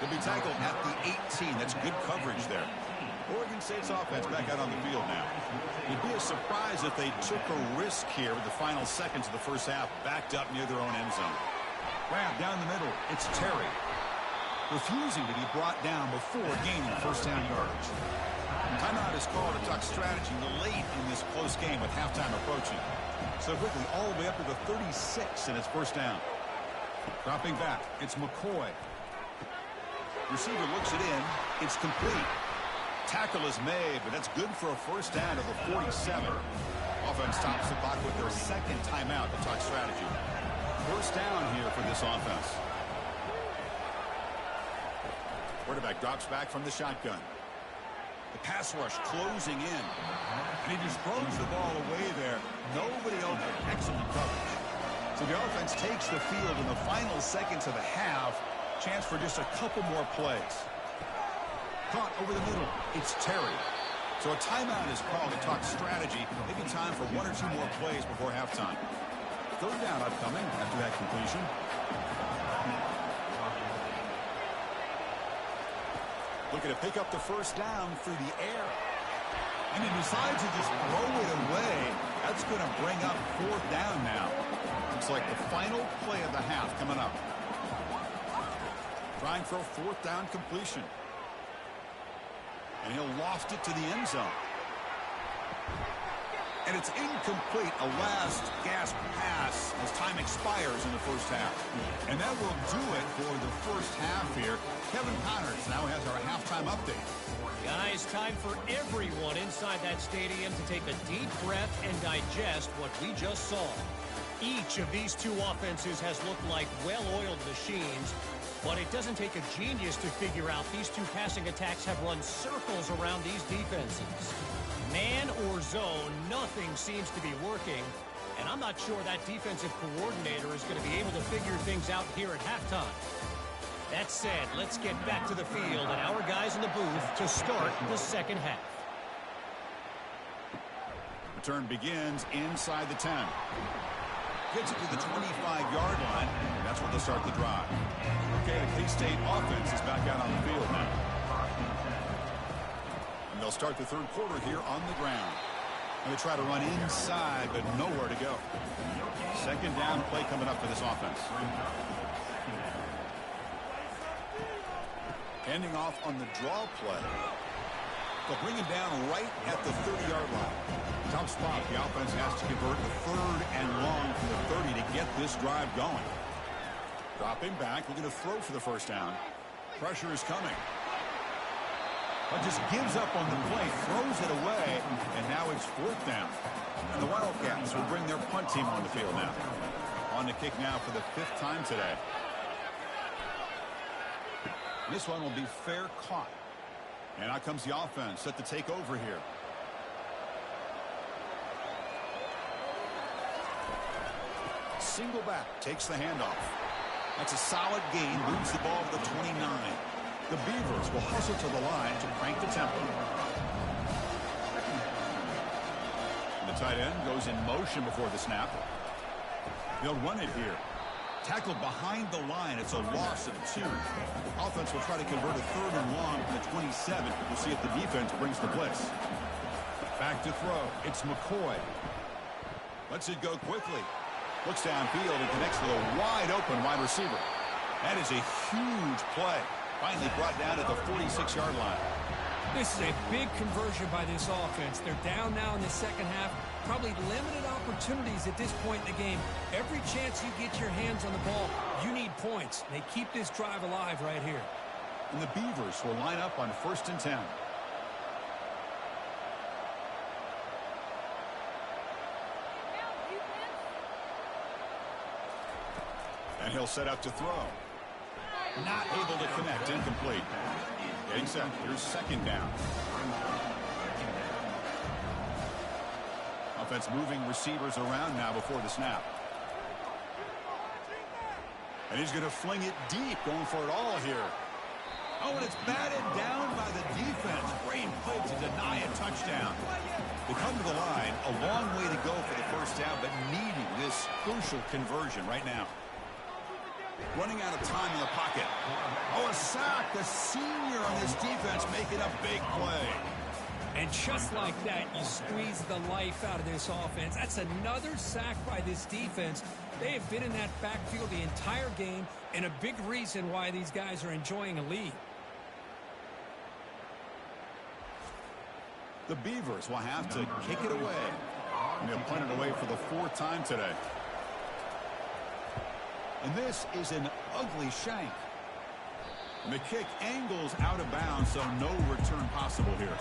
They'll be tackled at the 18. That's good coverage there. Oregon State's offense back out on the field now. It'd be a surprise if they took a risk here with the final seconds of the first half, backed up near their own end zone. Grab down the middle. It's Terry. Refusing to be brought down before gaining first down yardage. Timeout is called to talk strategy late in this close game with halftime approaching. So quickly all the way up to the 36, and it's first down. Dropping back, it's McCoy. Receiver looks it in. It's complete. Tackle is made, but that's good for a first down to the 47. Offense stops the clock with their second timeout to talk strategy. First down here for this offense. Quarterback drops back from the shotgun. The pass rush closing in. And he just throws the ball away there. Nobody open. Excellent coverage. So the offense takes the field in the final seconds of the half. Chance for just a couple more plays. Caught over the middle. It's Terry. So a timeout is called to talk strategy. Maybe time for one or two more plays before halftime. Third down upcoming after that completion. Looking to pick up the first down through the air. And he decides to just throw it away. That's going to bring up fourth down now. Looks like the final play of the half coming up. Trying for a fourth down completion. And he'll loft it to the end zone. And it's incomplete. A last gasp pass as time expires in the first half. And that will do it for the first half here. Kevin Connors now has our halftime update.
Guys, time for everyone inside that stadium to take a deep breath and digest what we just saw. Each of these two offenses has looked like well-oiled machines, but it doesn't take a genius to figure out these two passing attacks have run circles around these defenses. Man or zone, nothing seems to be working, and I'm not sure that defensive coordinator is going to be able to figure things out here at halftime. That said, let's get back to the field and our guys in the booth to start the second half.
Return begins inside the 10. Gets it to the 25-yard line, and that's where they'll start the drive. Okay, the K-State offense is back out on the field now. And they'll start the third quarter here on the ground. And they try to run inside, but nowhere to go. Second down play coming up for this offense. Handing off on the draw play. They'll bring him down right at the 30-yard line. Tough spot. The offense has to convert the third and long from the 30 to get this drive going. Dropping back, looking to throw for the first down. Pressure is coming. But just gives up on the play, throws it away, and now it's fourth down. And the Wildcats will bring their punt team on the field now. On the kick now for the 5th time today. This one will be fair caught. And out comes the offense set to take over here. Single back takes the handoff. That's a solid gain. Moves the ball to the 29. The Beavers will hustle to the line to crank the tempo. And the tight end goes in motion before the snap. They'll run it here. Tackled behind the line. It's a loss of 2. Offense will try to convert a third and long from the 27. We'll see if the defense brings the blitz. Back to throw. It's McCoy. Lets it go quickly. Looks downfield and connects with a wide open wide receiver. That is a huge play. Finally brought down at the 46-yard line.
This is a big conversion by this offense. They're down now in the second half. Probably limited opportunities at this point in the game. Every chance you get your hands on the ball, you need points. They keep this drive alive right here.
And the Beavers will line up on 1st and 10. And he'll set up to throw. Not able to connect. Incomplete. Getting set. Here's second down. Offense moving receivers around now before the snap. And he's going to fling it deep, going for it all here. Oh, and it's batted down by the defense. Great play to deny a touchdown. They come to the line. A long way to go for the first down, but needing this crucial conversion right now. Running out of time in the pocket. Oh, a sack. The senior on this defense making a big play.
And just like that, you squeeze the life out of this offense. That's another sack by this defense. They have been in that backfield the entire game, and a big reason why these guys are enjoying a lead.
The Beavers will have to kick it away. And they'll punt it away for the 4th time today. And this is an ugly shank. And the kick angles out of bounds, so no return possible here.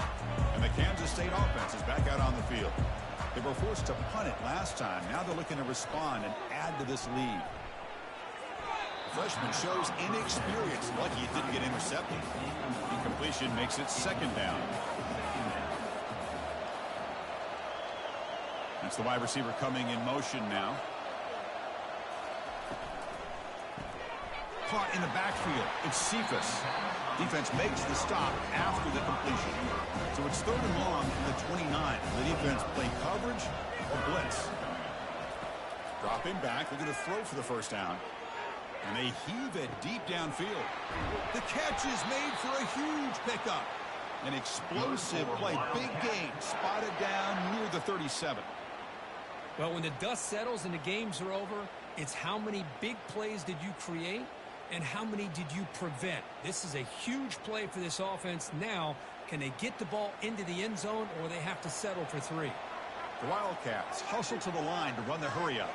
And the Kansas State offense is back out on the field. They were forced to punt it last time. Now they're looking to respond and add to this lead. The freshman shows inexperience. Lucky it didn't get intercepted. Incompletion makes it second down. That's the wide receiver coming in motion now. Caught in the backfield. It's Cephas. Defense makes the stop after the completion. So it's third and long from the 29. The defense play coverage or blitz. Dropping back. Looking to throw for the first down. And they heave it deep downfield. The catch is made for a huge pickup. An explosive play. Big gain. Spotted down near the 37.
Well, when the dust settles and the games are over, it's how many big plays did you create and how many did you prevent? This is a huge play for this offense. Now, can they get the ball into the end zone, or they have to settle for 3?
The Wildcats hustle to the line to run the hurry-up.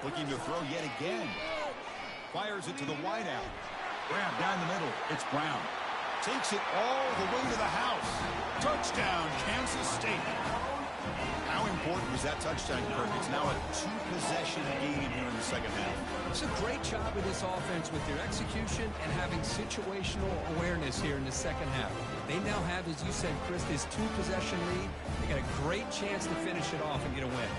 Looking to throw yet again. Fires it to the wideout. Grab down the middle. It's Brown. Takes it all the way to the house. Touchdown, Kansas State. How important was that touchdown, Kirk? It's now a 2-possession game here in the second half.
It's a great job of this offense with their execution and having situational awareness here in the second half. They now have, as you said, Chris, this 2-possession lead. They got a great chance to finish it off and get a win.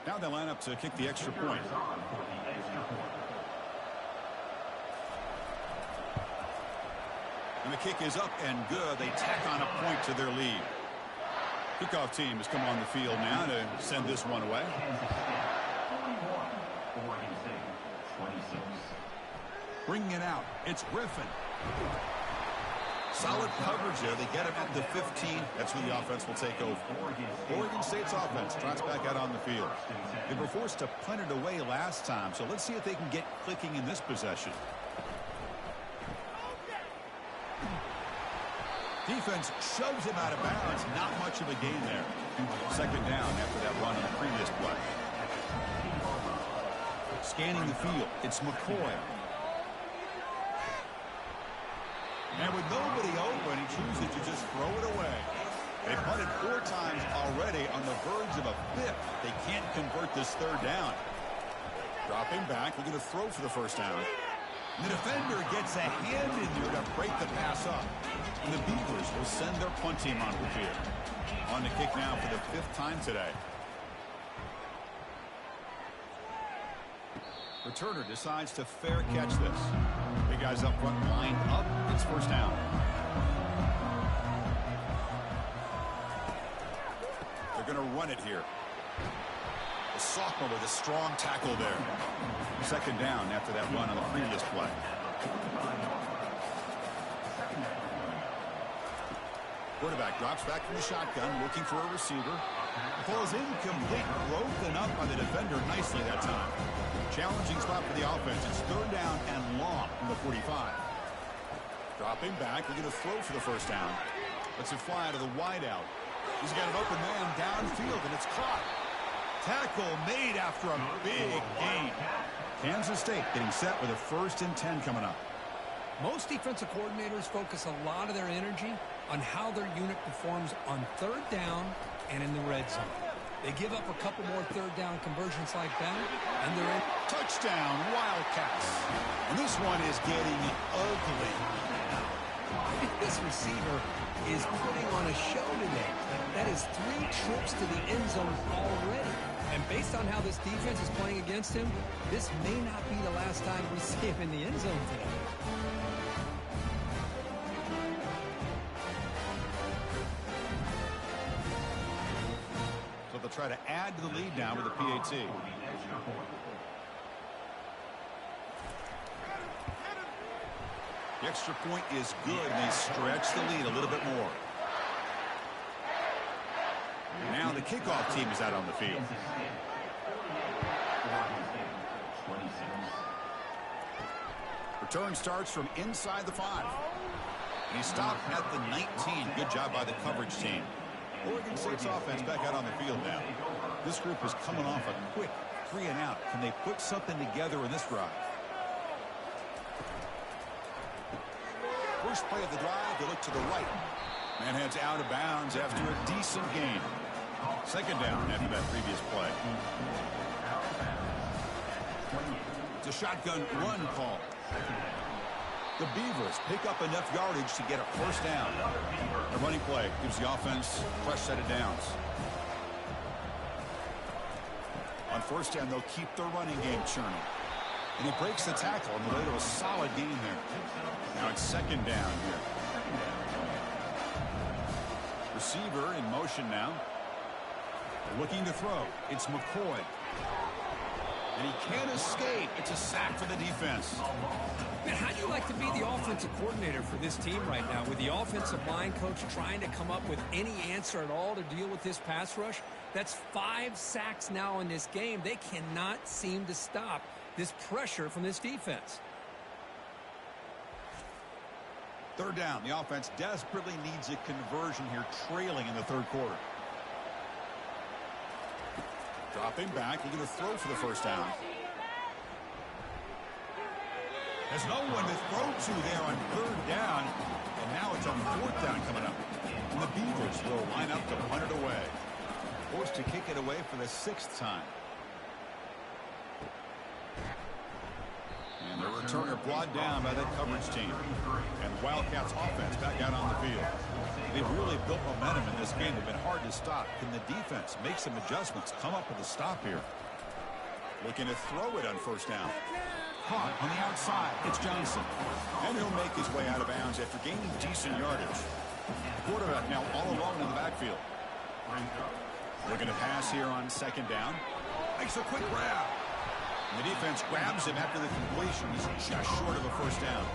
Now they line up to kick the extra point. And the kick is up and good. They tack on a point to their lead. Kickoff team has come on the field now to send this one away. Bringing it out, it's Griffin. Solid coverage there. They get him at the 15. That's where the offense will take over. Oregon State's offense trots back out on the field. They were forced to punt it away last time, so let's see if they can get clicking in this possession. Defense shoves him out of bounds. Not much of a gain there. Second down after that run on the previous play. Scanning the field, it's McCoy. And with nobody open, he chooses to just throw it away. They punted 4 times already on the verge of a 5th. They can't convert this third down. Dropping back, looking to throw for the first down. And the defender gets a hand in there to break the pass up. And the Beavers will send their punt team on the field. On the kick now for the 5th time today. Returner decides to fair catch this. Big guys up front, line up. It's first down. They're going to run it here. The sophomore with a strong tackle there. Second down after that run on the previous play. Quarterback drops back from the shotgun, looking for a receiver. The ball is incomplete, broken up by the defender nicely that time. Challenging spot for the offense. It's third down and long from the 45. Dropping back, we're going to throw for the first down. Lets it fly out of the wideout. He's got an open man downfield, and it's caught. Tackle made after a big gain. Kansas State getting set with a 1st and 10 coming up.
Most defensive coordinators focus a lot of their energy on how their unit performs on third down and in the red zone. They give up a couple more third down conversions like that, and they're in.
Touchdown, Wildcats. And this one is getting ugly.
This receiver is putting on a show today. That is 3 trips to the end zone already. And based on how this defense is playing against him, this may not be the last time we see him in the end zone today.
So they'll try to add to the lead now with the PAT. The extra point is good, and they stretch the lead a little bit more. Now the kickoff team is out on the field. Return starts from inside the 5. And he stopped at the 19. Good job by the coverage team. Oregon State's offense back out on the field now. This group is coming off a quick 3 and out. Can they put something together in this drive? First play of the drive, they look to the right. Man heads out of bounds after a decent gain. Second down after that previous play. It's a shotgun run call. The Beavers pick up enough yardage to get a first down. The running play gives the offense a fresh set of downs. On first down, they'll keep their running game churning. And he breaks the tackle on the way to a solid gain there. Now it's second down here. Receiver in motion now. Looking to throw. It's McCoy. And he can't escape. It's a sack for the defense.
Man, how do you like to be the offensive coordinator for this team right now with the offensive line coach trying to come up with any answer at all to deal with this pass rush? That's 5 sacks now in this game. They cannot seem to stop this pressure from this defense.
Third down. The offense desperately needs a conversion here, trailing in the third quarter. Dropping back, looking to throw for the first down. There's no one to throw to there on third down. And now it's on fourth down coming up. And the Beavers will line up to punt it away. Forced to kick it away for the 6th time. And the returner brought down by that coverage team. And the Wildcats offense back out on the field. They've really built momentum in this game. They've been hard to stop. Can the defense make some adjustments, come up with a stop here? Looking to throw it on first down. Caught on the outside. It's Johnson. And he'll make his way out of bounds after gaining decent yardage. Quarterback now all alone in the backfield. Looking to pass here on second down. Makes a quick grab. And the defense grabs him after the completion. He's just short of a first down.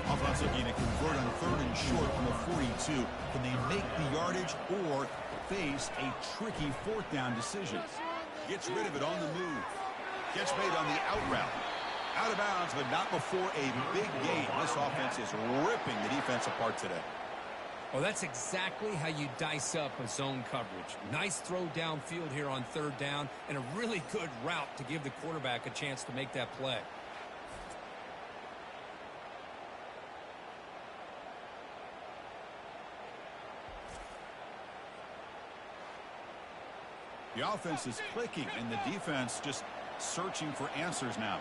Offense looking to convert on 3rd and short from the 42. Can they make the yardage or face a tricky 4th down decision? Gets rid of it on the move. Gets made on the out route. Out of bounds, but not before a big gain. This offense is ripping the defense apart today.
Well, that's exactly how you dice up a zone coverage. Nice throw downfield here on 3rd down, and a really good route to give the quarterback a chance to make that play.
The offense is clicking, and the defense just searching for answers now.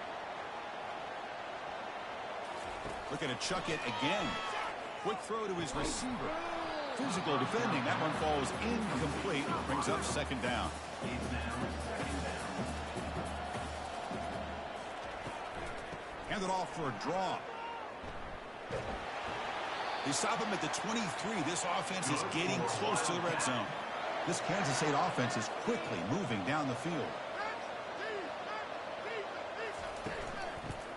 Looking to chuck it again. Quick throw to his receiver. Physical defending. That one falls incomplete. Brings up 2nd down. Hand it off for a draw. They stop him at the 23. This offense is getting close to the red zone. This Kansas State offense is quickly moving down the field.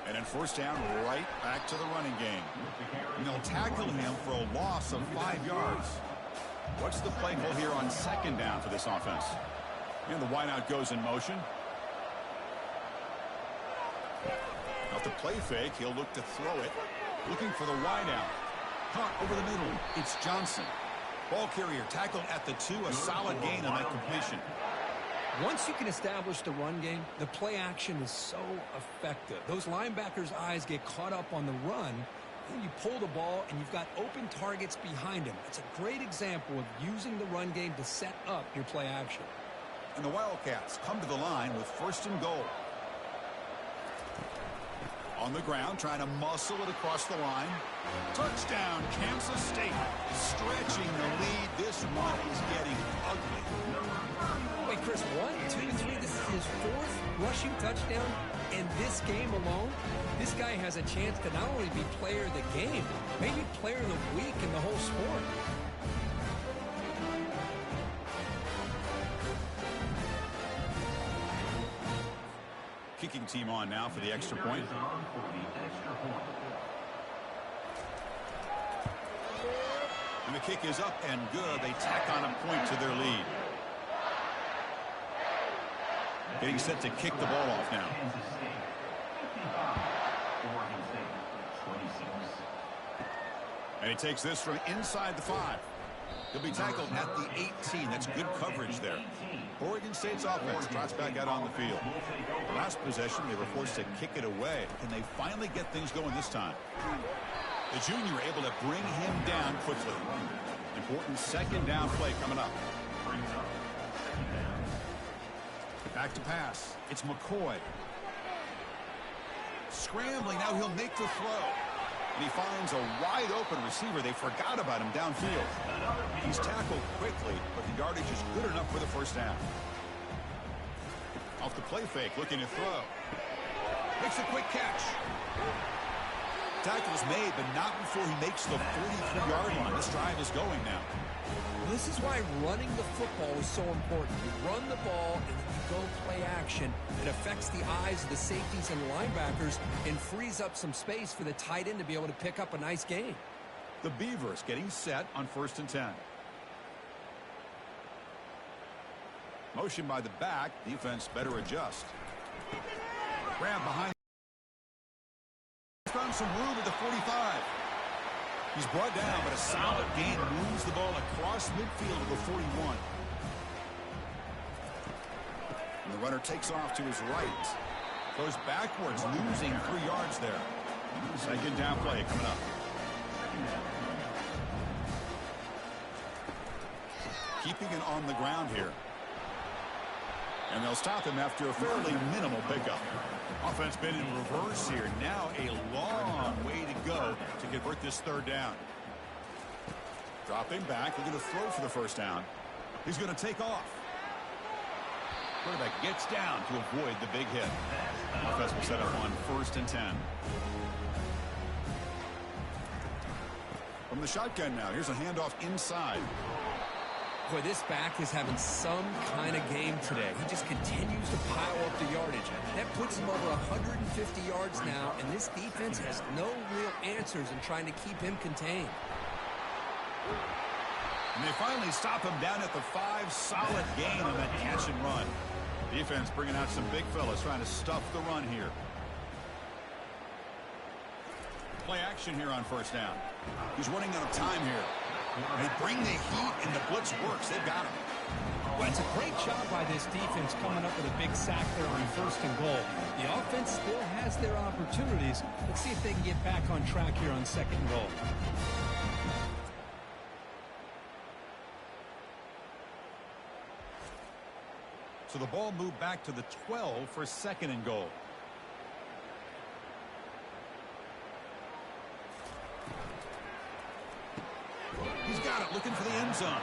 And then 1st down, right back to the running game. And they'll tackle him for a loss of 5 yards. What's the play call here on 2nd down for this offense? And the wideout goes in motion. Off the play fake, he'll look to throw it. Looking for the wideout. Caught over the middle. It's Johnson. Ball carrier tackled at the 2. A solid gain on that completion.
Once you can establish the run game, the play action is so effective. Those linebackers' eyes get caught up on the run, and you pull the ball, and you've got open targets behind him. It's a great example of using the run game to set up your play action.
And the Wildcats come to the line with 1st and goal. On the ground, trying to muscle it across the line. Touchdown, Kansas State. Stretching the lead. This one is getting ugly.
Wait, Chris, 1, 2, 3. This is his 4th rushing touchdown. In this game alone, this guy has a chance to not only be player of the game, maybe player of the week in the whole sport.
Kicking team on now for the extra point. And the kick is up and good. They tack on a point to their lead. Getting set to kick the ball off now. And he takes this from inside the 5. He'll be tackled at the 18. That's good coverage there. Oregon State's offense trots back out on the field. The last possession, they were forced to kick it away, and they finally get things going this time. The junior able to bring him down quickly. Important 2nd down play coming up. Back to pass. It's McCoy. Scrambling. Now he'll make the throw. And he finds a wide-open receiver. They forgot about him downfield. He's tackled quickly, but the yardage is good enough for the 1st down. Off the play fake, looking to throw. Makes a quick catch. Tackle's made, but not before he makes the 43-yard line. This drive is going now.
This is why running the football is so important. You run the ball and then you go play action. It affects the eyes of the safeties and linebackers and frees up some space for the tight end to be able to pick up a nice gain.
The Beavers getting set on 1st and 10. Motion by the back. Defense better adjust. Grab behind. Found some room at the 45. He's brought down, but a solid gain moves the ball across midfield to the 41. And the runner takes off to his right. Goes backwards, losing 3 yards there. 2nd down play coming up. Keeping it on the ground here. And they'll stop him after a fairly minimal pickup. Offense been in reverse here. Now a long way to go to convert this 3rd down. Dropping back. They're going to throw for the 1st down. He's going to take off. Quarterback gets down to avoid the big hit. Offense will set up on 1st and 10. From the shotgun now. Here's a handoff inside.
Boy, this back is having some kind of game today. He just continues to pile up the yardage. That puts him over 150 yards now, and this defense has no real answers in trying to keep him contained.
And they finally stop him down at the 5. Solid gain on that catch and run. Defense bringing out some big fellas trying to stuff the run here. Play action here on first down. He's running out of time here. They bring the heat and the blitz works. They've got him.
Well, it's a great job by this defense coming up with a big sack there on first and goal. The offense still has their opportunities. Let's see if they can get back on track here on second and goal.
So the ball moved back to the 12 for second and goal. He's got it, looking for the end zone.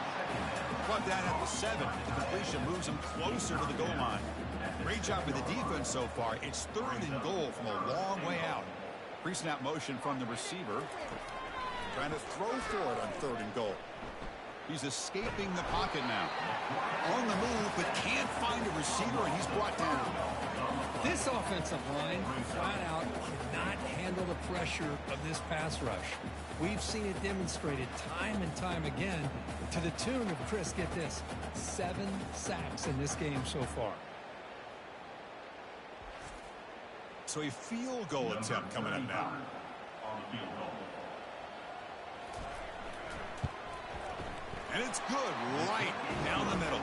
Plugged down at the 7. The completion moves him closer to the goal line. Great job with the defense so far. It's third and goal from a long way out. Pre-snap motion from the receiver. Trying to throw for it on third and goal. He's escaping the pocket now. On the move, but can't find a receiver, and he's brought down.
This offensive line, flat out, cannot handle the pressure of this pass rush. We've seen it demonstrated time and time again to the tune of, Chris, get this, 7 sacks in this game so far.
So a field goal attempt coming up now. And it's good, right down the middle.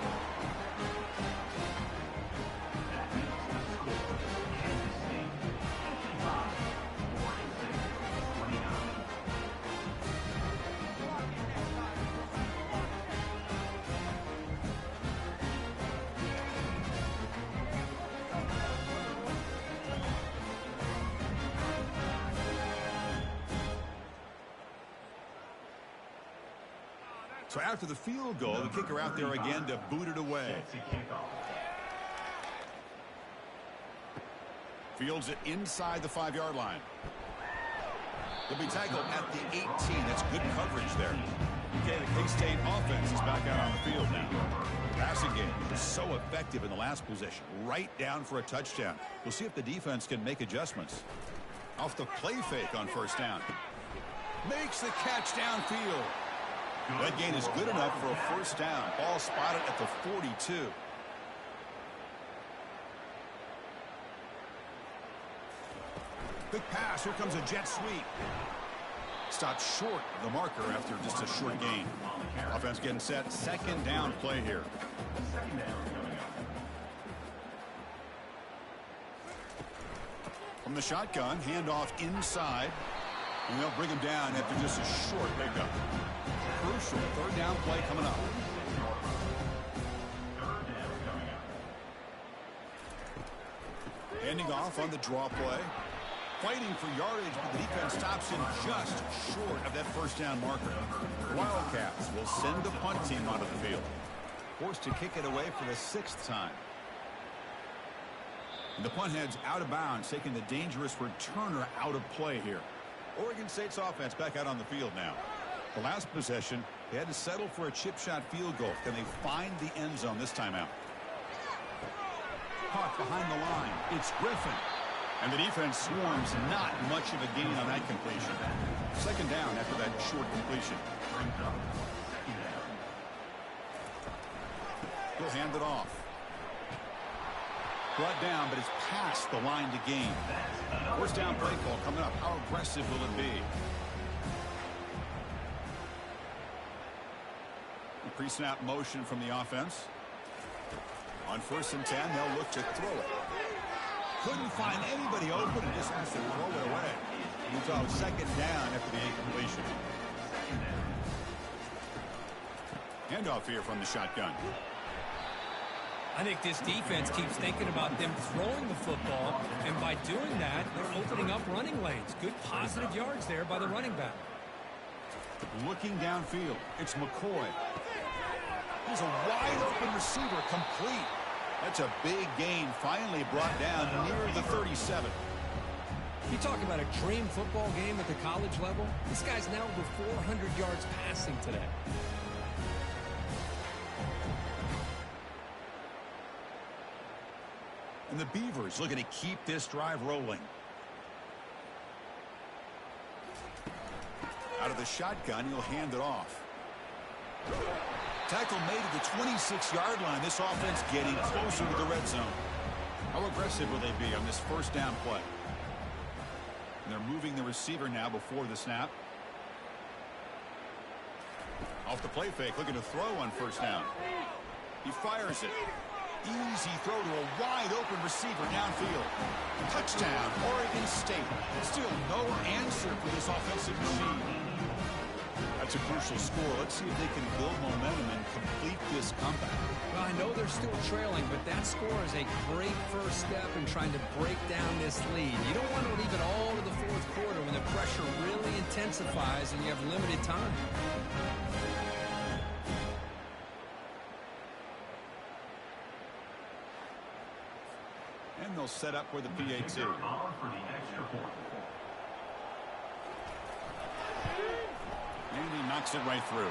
So after the field goal, the kicker out there again to boot it away. Fields it inside the 5-yard line. He'll be tackled at the 18. That's good coverage there. Okay, the K-State offense is back out on the field now. Passing game is so effective in the last possession. Right down for a touchdown. We'll see if the defense can make adjustments. Off the play fake on first down. Makes the catch downfield. That gain is good enough for a first down. Ball spotted at the 42. Big pass. Here comes a jet sweep. Stopped short of the marker after just a short gain. Offense getting set. Second down play here. From the shotgun, handoff inside. And they'll bring him down after just a short pickup. Crucial third down play coming up. Handing off on the draw play. Fighting for yardage, but the defense stops him just short of that first down marker. The Wildcats will send the punt team onto the field. Forced to kick it away for the 6th time. And the punt heads out of bounds, taking the dangerous returner out of play here. Oregon State's offense back out on the field now. The last possession, they had to settle for a chip shot field goal. Can they find the end zone this time out? Caught behind the line. It's Griffin. And the defense swarms, not much of a gain on that completion. Second down after that short completion. He'll hand it off. Brought down, but it's past the line to gain. First down play call coming up. How aggressive will it be? Pre-snap motion from the offense. On 1st and 10, they'll look to throw it. Couldn't find anybody open and just has to throw it away. Utah second down after the incompletion. Handoff here from the shotgun.
I think this defense keeps thinking about them throwing the football, and by doing that, they're opening up running lanes. Good positive yards there by the running back.
Looking downfield, it's McCoy. He's a wide-open receiver, complete. That's a big gain, finally brought down near the 37.
You talk about a dream football game at the college level. This guy's now over 400 yards passing today.
And the Beavers looking to keep this drive rolling. Out of the shotgun, he'll hand it off. Tackle made at the 26-yard line. This offense getting closer to the red zone. How aggressive will they be on this first down play? And they're moving the receiver now before the snap. Off the play fake, looking to throw on first down. He fires it. Easy throw to a wide-open receiver downfield. Touchdown, Oregon State. Still no answer for this offensive machine. That's a crucial score. Let's see if they can build momentum and complete this comeback.
Well, I know they're still trailing, but that score is a great first step in trying to break down this lead. You don't want to leave it all to the fourth quarter when the pressure really intensifies and you have limited time.
And they'll set up for the PAT. And he knocks it right through.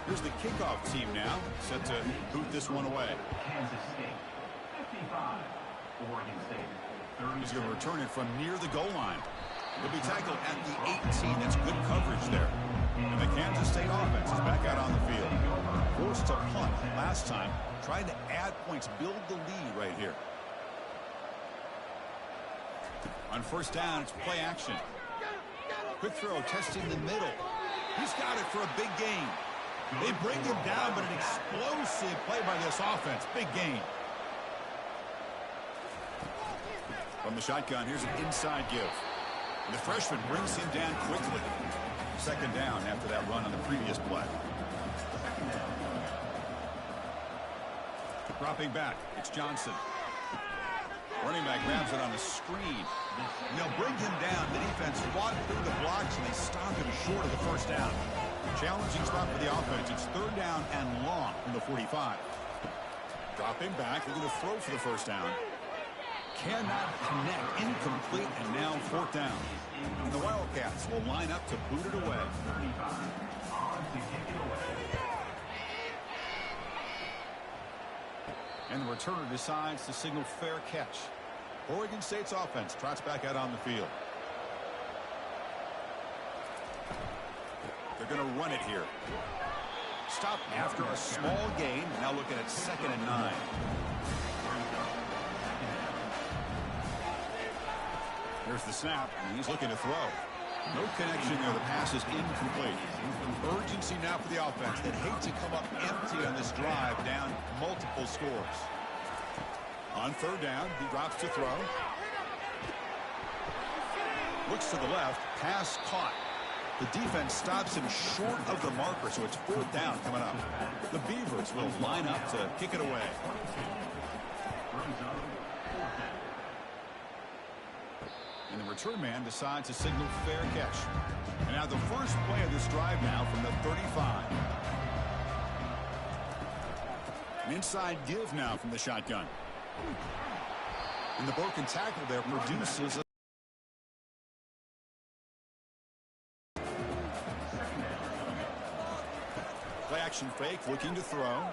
Here's the kickoff team now, set to boot this one away.
Kansas State, 55. Oregon State, 30.
He's going to return it from near the goal line. He'll be tackled at the 18. That's good coverage there. And the Kansas State offense is back out on the field. Forced to punt last time. Trying to add points, build the lead right here. On first down, it's play action. Quick throw, testing the middle. He's got it for a big gain. They bring him down, but an explosive play by this offense. Big gain. From the shotgun, here's an inside give. And the freshman brings him down quickly. Second down after that run on the previous play. Dropping back, it's Johnson. Running back grabs it on the screen. And they'll bring him down. The defense fought through the blocks, and they stopped him short of the first down. Challenging spot for the offense. It's third down and long from the 45. Dropping back, they're going to throw for the first down. Cannot connect, incomplete, and now fourth down. And the Wildcats will line up to boot it away. And the returner decides to signal fair catch. Oregon State's offense trots back out on the field. They're going to run it here. Stop after a small gain. Now looking at 2nd and 9. Here's the snap, and he's looking to throw. No connection there. The pass is incomplete. Urgency now for the offense. They'd hate to come up empty on this drive, down multiple scores. On third down, he drops to throw. Looks to the left. Pass caught. The defense stops him short of the marker, so it's fourth down coming up. The Beavers will line up to kick it away. And the return man decides to signal fair catch. And now the first play of this drive now from the 35. An inside give now from the shotgun. And the broken tackle there produces a play action fake, looking to throw.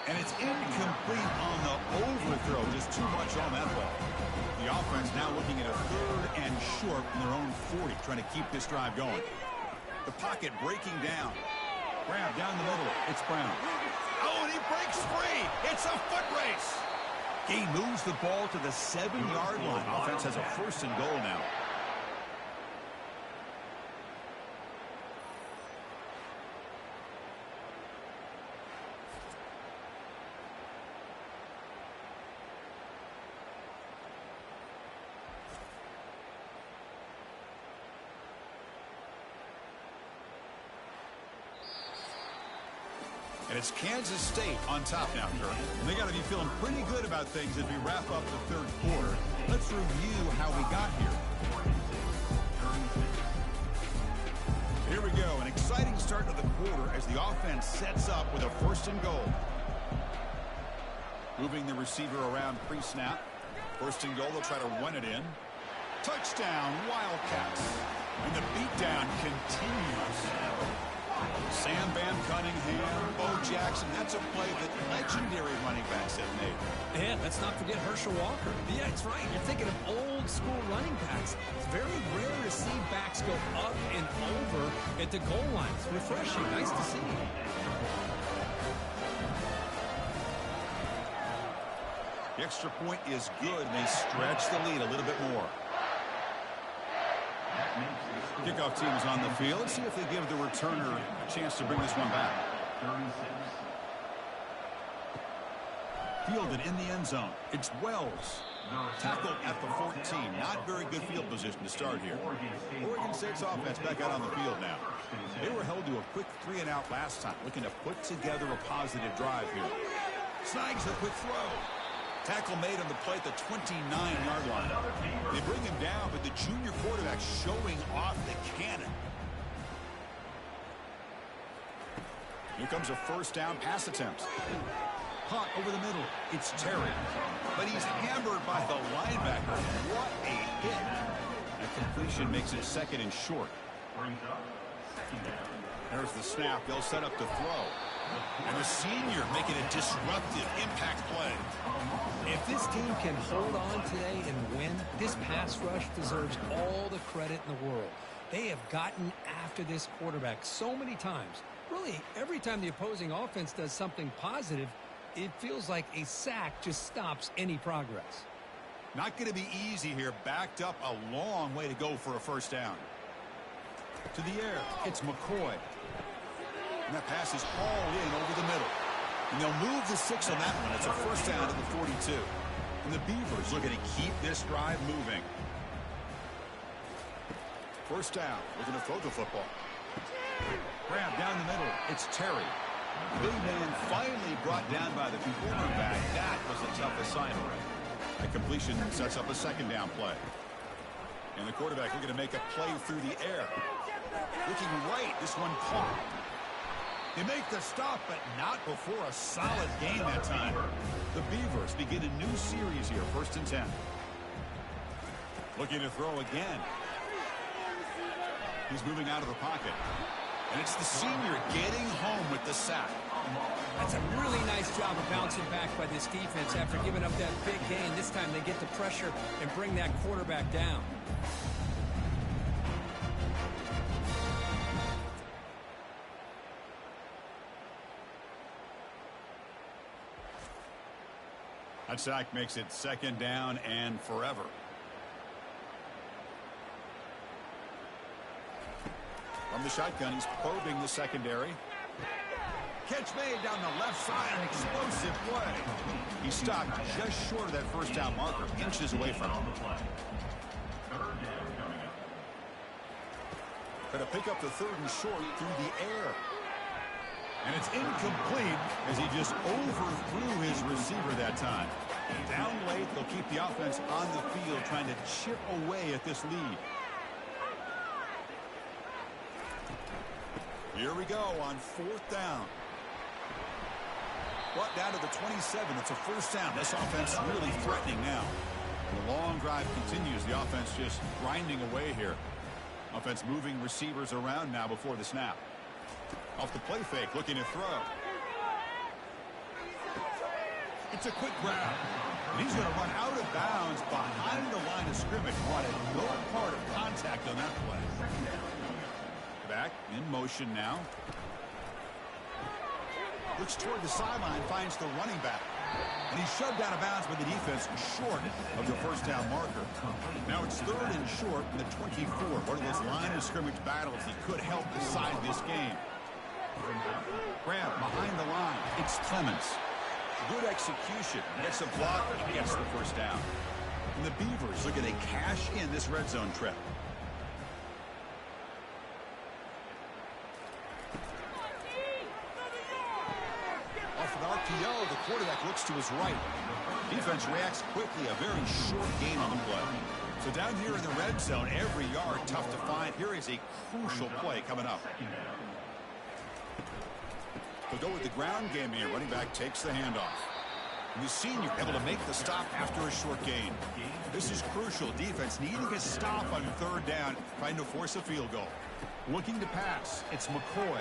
And it's incomplete on the overthrow. Just too much on that play. The offense now looking at a third and short from their own 40, trying to keep this drive going. The pocket breaking down. Grab down the middle. It's Brown. Oh, and he breaks free. It's a foot race. He moves the ball to the 7-yard line. Offense has a first and goal now. And it's Kansas State on top now, Kirk. And they got to be feeling pretty good about things as we wrap up the third quarter. Let's review how we got here. Here we go. An exciting start to the quarter as the offense sets up with a first and goal. Moving the receiver around pre-snap. First and goal, they'll try to run it in. Touchdown, Wildcats. And the beatdown continues. Sam Bam Cunningham, Bo Jackson. That's a play that legendary running backs have made.
And let's not forget Herschel Walker. Yeah, it's right. You're thinking of old school running backs. It's very rare to see backs go up and over at the goal line. It's refreshing. Nice to see.
The extra point is good, and they stretch the lead a little bit more. Kickoff team is on the field. Let's see if they give the returner a chance to bring this one back.
36.
Fielded in the end zone. It's Wells. Tackled at the 14. Not very good field position to start here. Oregon State's offense back out on the field now. They were held to a quick 3-and-out last time, looking to put together a positive drive here. Snags a quick throw. Tackle made on the play at the 29-yard line. They bring him down, but the junior quarterback showing off the cannon. Here comes a first down pass attempt. Hot over the middle. It's Terry. But he's hammered by the linebacker. What a hit. That completion makes it second and short. There's the snap. They'll set up the throw. And the senior making a disruptive impact play.
If this team can hold on today and win, this pass rush deserves all the credit in the world. They have gotten after this quarterback so many times. Really, every time the opposing offense does something positive, it feels like a sack just stops any progress.
Not going to be easy here. Backed up a long way to go for a first down. To the air. It's McCoy. And that pass is hauled in over the middle. And they'll move the 6 on that one. It's a first down to the 42. And the Beavers looking to keep this drive moving. First down. Looking to throw the football. Grab down the middle. It's Terry. Big man finally brought down by the cornerback. That was a tough assignment. That completion sets up a second down play. And the quarterback looking to make a play through the air. Looking right. This one caught. They make the stop, but not before a solid gain that time. The Beavers begin a new series here, 1st and 10. Looking to throw again. He's moving out of the pocket. And it's the senior getting home with the sack.
That's a really nice job of bouncing back by this defense after giving up that big gain. This time they get the pressure and bring that quarterback down.
That sack makes it second down and forever. From the shotgun, he's probing the secondary. Catch made down the left side, an explosive play. He stopped just short of that first down marker, inches away from him. Going to pick up the 3rd and short through the air. And it's incomplete as he just overthrew his receiver that time. Down late, they'll keep the offense on the field trying to chip away at this lead. Here we go on 4th down. Brought down to the 27. It's a first down. This offense really threatening now. The long drive continues. The offense just grinding away here. Offense moving receivers around now before the snap. Off the play fake, looking to throw. It's a quick grab. And he's going to run out of bounds behind the line of scrimmage. Wanted no part of contact on that play. Back in motion now. Looks toward the sideline, finds the running back. And he's shoved out of bounds by the defense short of the first down marker. Now it's 3rd and short in the 24. One of those line of scrimmage battles that could help decide this game. Grab behind the line. It's Clements. Good execution. Gets a block and gets the first down. And the Beavers looking to cash in this red zone trip. Off an RPO, the quarterback looks to his right. Defense reacts quickly. A very short gain on the play. So down here in the red zone, every yard tough to find. Here is a crucial play coming up. They'll go with the ground game here. Running back takes the handoff. The senior able to make the stop after a short gain. This is crucial. Defense needing a stop on third down, trying to force a field goal. Looking to pass. It's McCoy.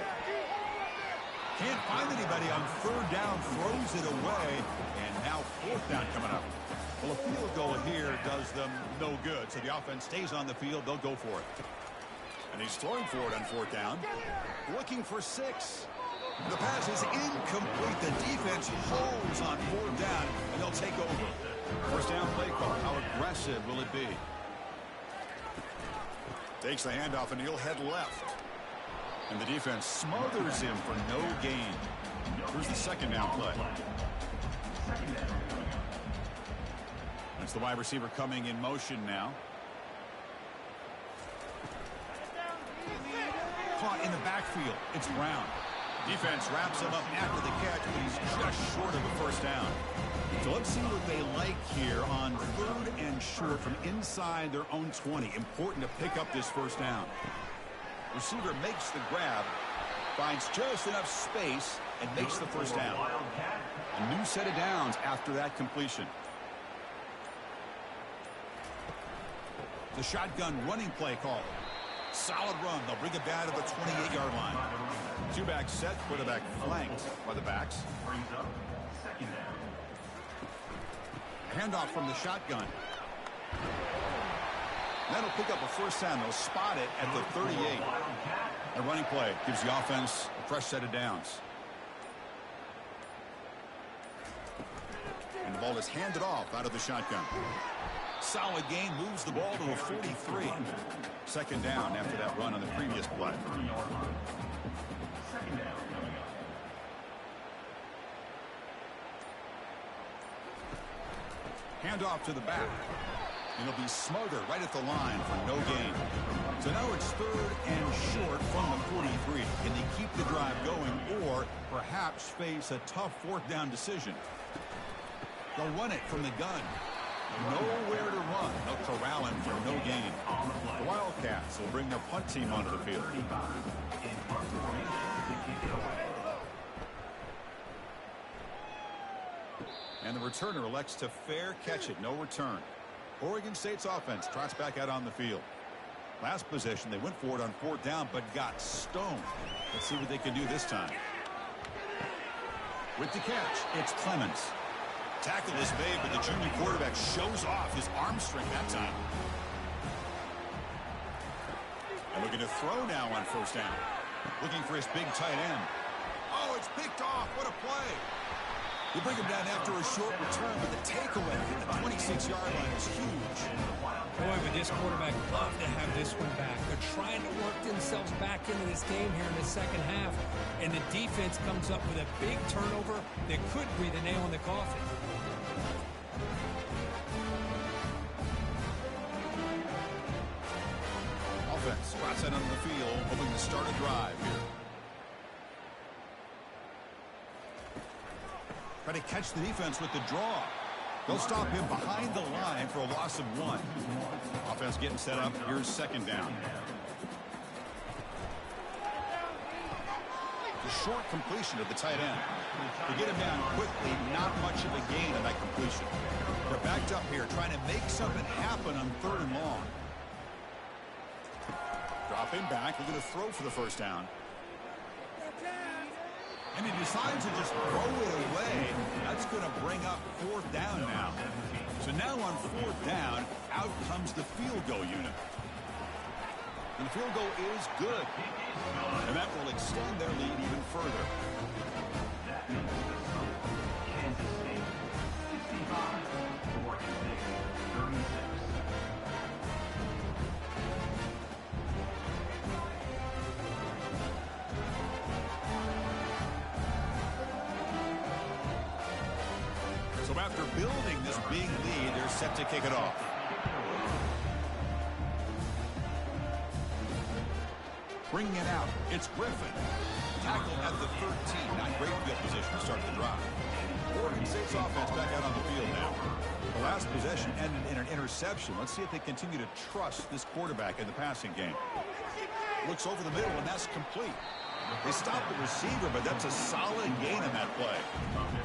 Can't find anybody on third down. Throws it away. And now fourth down coming up. Well, a field goal here does them no good. So the offense stays on the field. They'll go for it. And he's throwing for it on fourth down. Looking for 6. The pass is incomplete. The defense holds on fourth down, and they'll take over. First down play call. How aggressive will it be? Takes the handoff, and he'll head left. And the defense smothers him for no gain. Here's the second down play. That's the wide receiver coming in motion now. Caught in the backfield. It's Brown. Defense wraps him up after the catch, but he's just short of the first down. So let's see what they like here on third and short from inside their own 20. Important to pick up this first down. Receiver makes the grab, finds just enough space, and makes the first down. A new set of downs after that completion. The shotgun running play call. Solid run. They'll bring it down to the 28-yard line. Two-back set, quarterback flanked by the backs. Handoff from the shotgun. That'll pick up a first down. They'll spot it at the 38. A running play gives the offense a fresh set of downs. And the ball is handed off out of the shotgun. Solid gain, moves the ball to a 43. Second down after that run on the previous play. Handoff to the back. And it'll be smothered right at the line for no gain. So now it's third and short from the 43. Can they keep the drive going or perhaps face a tough fourth down decision? They'll run it from the gun. Nowhere to run. They'll corral him for no gain. The Wildcats will bring their punt team onto the field. And the returner elects to fair catch it. No return. Oregon State's offense trots back out on the field. Last possession, they went for it on fourth down, but got stoned. Let's see what they can do this time. With the catch, it's Clemens. Tackle is made, but the junior quarterback shows off his arm strength that time. And looking to throw now on first down. Looking for his big tight end. Oh, it's picked off. What a play. They bring him down after a short return, but the takeaway at the 26-yard line is huge.
Boy, would this quarterback love to have this one back. They're trying to work themselves back into this game here in the second half, and the defense comes up with a big turnover that could breathe a nail in the coffin.
Offense spots out on the field, hoping to start a drive here. Try to catch the defense with the draw. They'll stop him behind the line for a loss of 1. Offense getting set up. Here's second down. The short completion of the tight end. To get him down quickly, not much of a gain on that completion. They're backed up here trying to make something happen on third and long. Drop him back. We're going to throw for the first down. And he decides to just throw it away. That's going to bring up fourth down now. So now on fourth down, out comes the field goal unit. And the field goal is good. And that will extend their lead even further.
Kansas State 65, Oregon State 36.
So after building this big lead, they're set to kick it off. Bringing it out, it's Griffin. Tackled at the 13. Not great field position to start the drive. Oregon State's offense back out on the field now. The last possession ended in an interception. Let's see if they continue to trust this quarterback in the passing game. Looks over the middle, and that's complete. They stopped the receiver, but that's a solid gain on that play.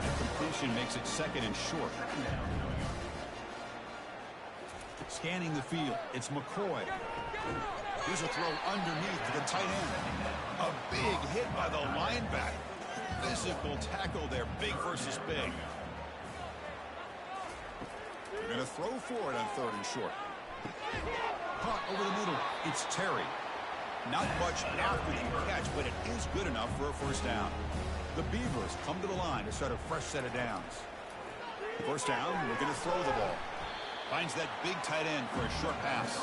And completion makes it second and short. Scanning the field, it's McCoy. Here's a throw underneath to the tight end. A big hit by the linebacker. Physical tackle there, big versus big. They're going to throw for it on third and short. Caught over the middle. It's Terry. Not much after the catch, but it is good enough for a first down. The Beavers come to the line to start a fresh set of downs. First down, we're going to throw the ball. Finds that big tight end for a short pass.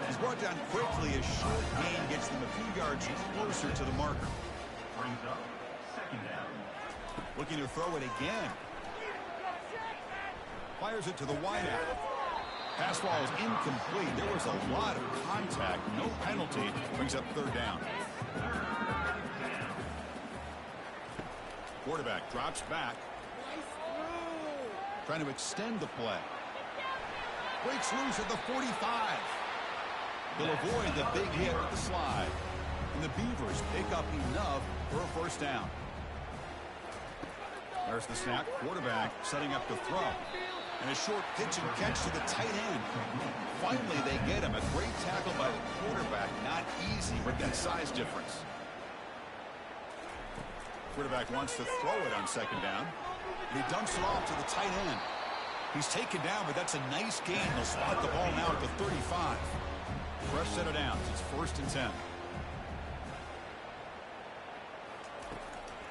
He's brought down quickly. A short gain gets them a few yards closer to the marker.
Brings up second down.
Looking to throw it again. Fires it to the wideout. Pass ball is incomplete. There was a lot of contact. No penalty. Brings up third down. Quarterback drops back. Trying to extend the play. Breaks loose at the 45. He'll avoid the big hit with the slide. And the Beavers pick up enough for a first down. There's the snap. Quarterback setting up to throw. And a short pitch and catch to the tight end. Finally, they get him. A great tackle by the quarterback. Not easy with that size difference. Quarterback wants to throw it on second down. And he dumps it off to the tight end. He's taken down, but that's a nice gain. They'll spot the ball now at the 35. Fresh set of downs. It's first and 10.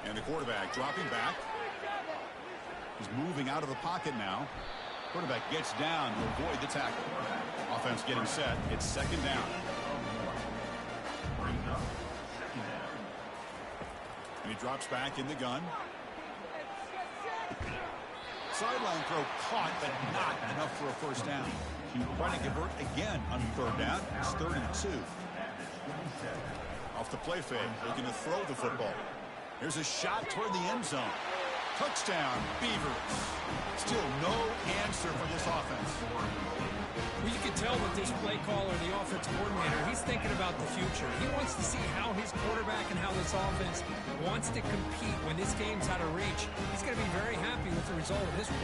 And the quarterback dropping back. He's moving out of the pocket now. Quarterback gets down to avoid the tackle. Offense getting set. It's second down. And he drops back in the gun. Sideline throw caught, but not enough for a first down. Trying to convert again on third down. It's 3rd and 2. Off the play fake, looking to throw the football. Here's a shot toward the end zone. Touchdown, Beavers. Still no answer for this offense.
Well, you can tell that this play caller, the offensive coordinator, he's thinking about the future. He wants to see how his quarterback and how this offense wants to compete when this game's out of reach. He's going to be very happy with the result of this play.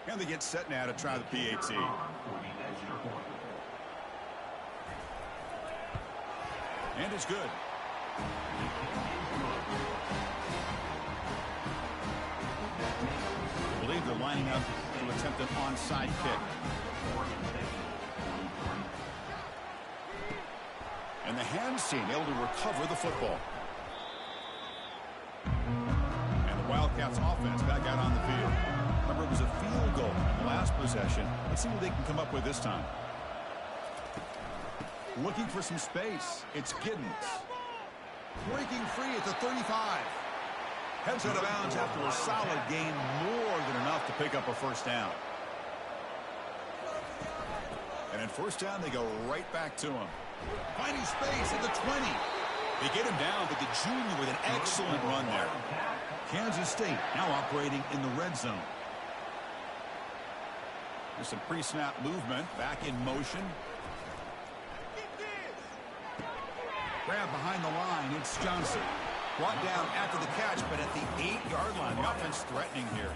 And they get set now to try the PAT. And it's good. I believe they're lining up to attempt an onside kick. And the hands team able to recover the football. And the Wildcats offense back out on the field. Remember, it was a field goal in the last possession. Let's see what they can come up with this time. Looking for some space. It's Giddens. Breaking free at the 35. Heads out of bounds after a solid gain, more than enough to pick up a first down. And in first down, they go right back to him. Finding space at the 20. They get him down, but the junior with an excellent run there. Kansas State now operating in the red zone. There's some pre-snap movement. Back in motion. Grab behind the line. It's Johnson. Brought down after the catch, but at the 8-yard line. The offense threatening here.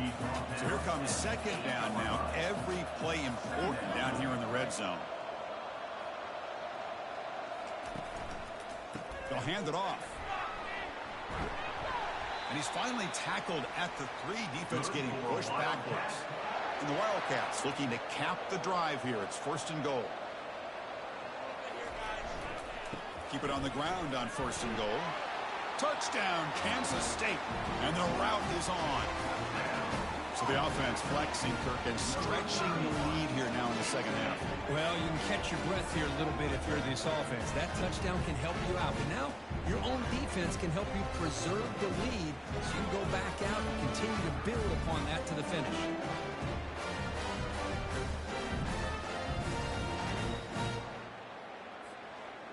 So here comes second down now. Every play important down here in the red zone. They'll hand it off. And he's finally tackled at the 3. Defense getting pushed backwards. And the Wildcats looking to cap the drive here. It's 1st and goal. Keep it on the ground on 1st and goal. Touchdown, Kansas State. And the route is on. So the offense flexing, Kirk, and stretching the lead here now in the second half.
Well, you can catch your breath here a little bit if you're this offense. That touchdown can help you out. But now
Your own defense can help you preserve the lead so you can go back out and continue to build upon that to the finish.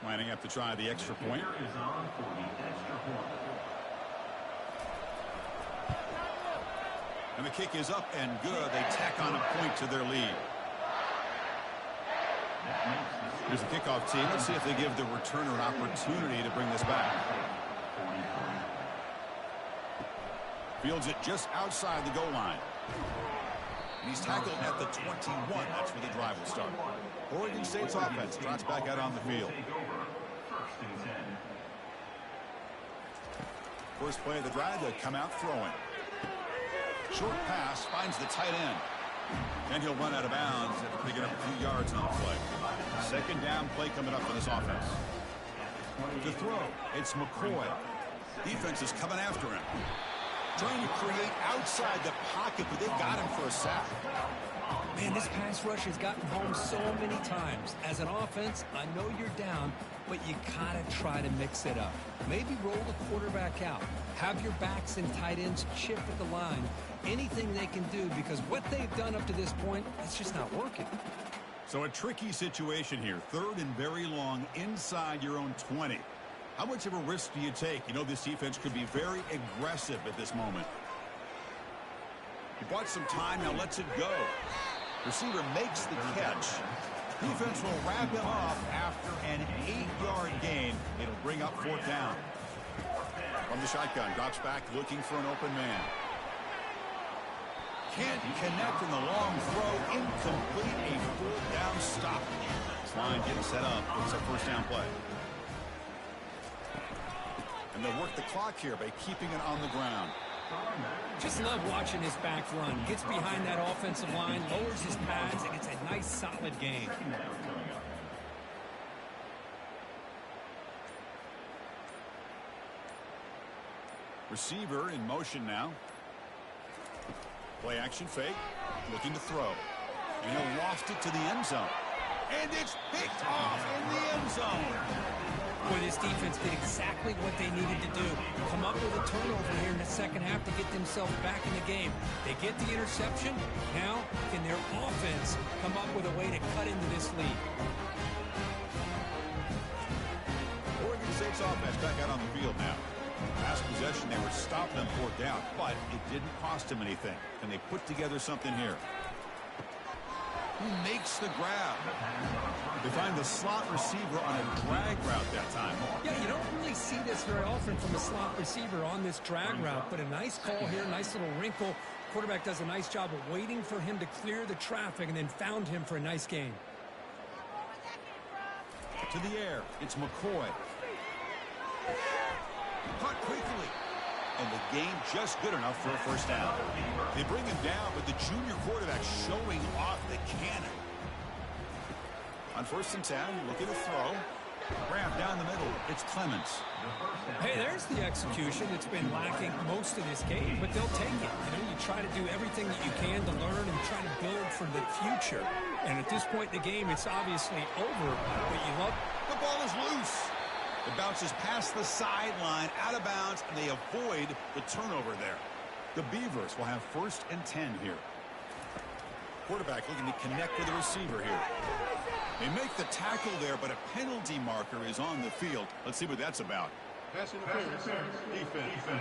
Lining up to try the extra point.
Is on for the extra point.
And the kick is up and good. They tack on a point to their lead. Here's the kickoff team. Let's see if they give the returner an opportunity to bring this back. Fields it just outside the goal line. And he's tackled at the 21. That's where the drive will start. Oregon State's offense trots back out on the field. First play of the drive, they come out throwing. Short pass finds the tight end. And he'll run out of bounds after picking up a few yards on the play. Second down play coming up for this offense. To throw, it's McCoy. Defense is coming after him. Trying to create outside the pocket, but they've got him for a sack.
Man, this pass rush has gotten home so many times. As an offense, I know you're down, but you gotta try to mix it up. Maybe roll the quarterback out. Have your backs and tight ends chip at the line. Anything they can do, because what they've done up to this point, it's just not working.
So a tricky situation here. Third and very long inside your own 20. How much of a risk do you take? You know this defense could be very aggressive at this moment. He bought some time, now lets it go. Receiver makes the catch. Defense will wrap him up after an 8-yard gain. It'll bring up fourth down. From the shotgun, drops back looking for an open man. Can't connect in the long throw. Incomplete. A fourth down stop. This line getting set up. It's a first down play. And they'll work the clock here by keeping it on the ground.
Just love watching his back run. Gets behind that offensive line, lowers his pads, and gets a nice solid gain.
Receiver in motion now. Play action fake. Looking to throw. And he'll waft it to the end zone. And it's picked off in the end zone.
Boy, this defense did exactly what they needed to do. Come up with a turnover here in the second half to get themselves back in the game. They get the interception. Now, can their offense come up with a way to cut into this lead?
Oregon State's offense back out on the field now. Last possession, they were stopped on fourth down, but it didn't cost them anything. And they put together something here. Who makes the grab? They find the slot receiver on a drag route that time.
Yeah, you don't really see this very often from a slot receiver on this drag route, but a nice call here, nice little wrinkle. Quarterback does a nice job of waiting for him to clear the traffic and then found him for a nice gain.
To the air, it's McCoy. Caught quickly. And the game just good enough for a first down. They bring him down, but the junior quarterback showing off the cannon. On first and 10, looking to throw. Grab down the middle. It's Clements.
Hey, there's the execution. It's been lacking most of this game, but they'll take it. You know, you try to do everything that you can to learn and try to build for the future. And at this point in the game, it's obviously over, but you love...
The ball is loose. It bounces past the sideline, out of bounds, and they avoid the turnover there. The Beavers will have first and 10 here. Quarterback looking to connect with the receiver here. They make the tackle there, but a penalty marker is on the field. Let's see what that's about. Pass interference. Defense.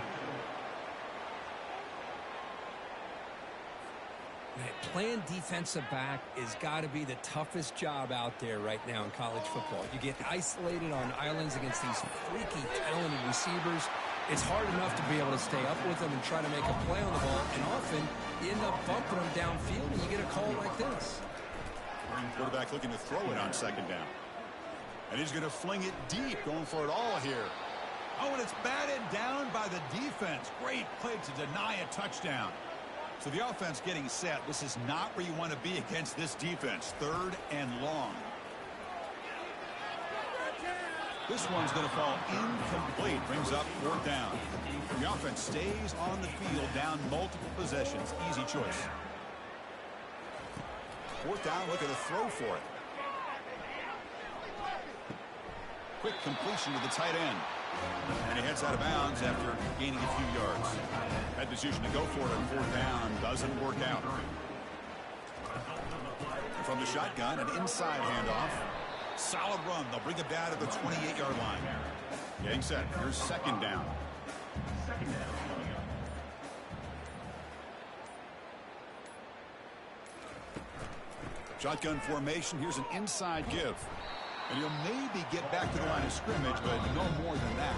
Playing defensive back has got to be the toughest job out there right now in college football. You get isolated on islands against these freaky, talented receivers. It's hard enough to be able to stay up with them and try to make a play on the ball, and often you end up bumping them downfield and you get a call like this.
Quarterback looking to throw it on second down. And he's going to fling it deep, going for it all here. Oh, and it's batted down by the defense. Great play to deny a touchdown. So the offense getting set. This is not where you want to be against this defense. Third and long. This one's going to fall incomplete. Brings up fourth down. The offense stays on the field, down multiple possessions. Easy choice. Fourth down, looking to throw for it. Quick completion to the tight end. And he heads out of bounds after gaining a few yards. That decision to go for it on 4th down doesn't work out. From the shotgun, an inside handoff. Solid run. They'll bring it down to the 28-yard line. Getting set. Here's 2nd down. Shotgun formation. Here's an inside give. And he'll maybe get back to the line of scrimmage, but no more than that.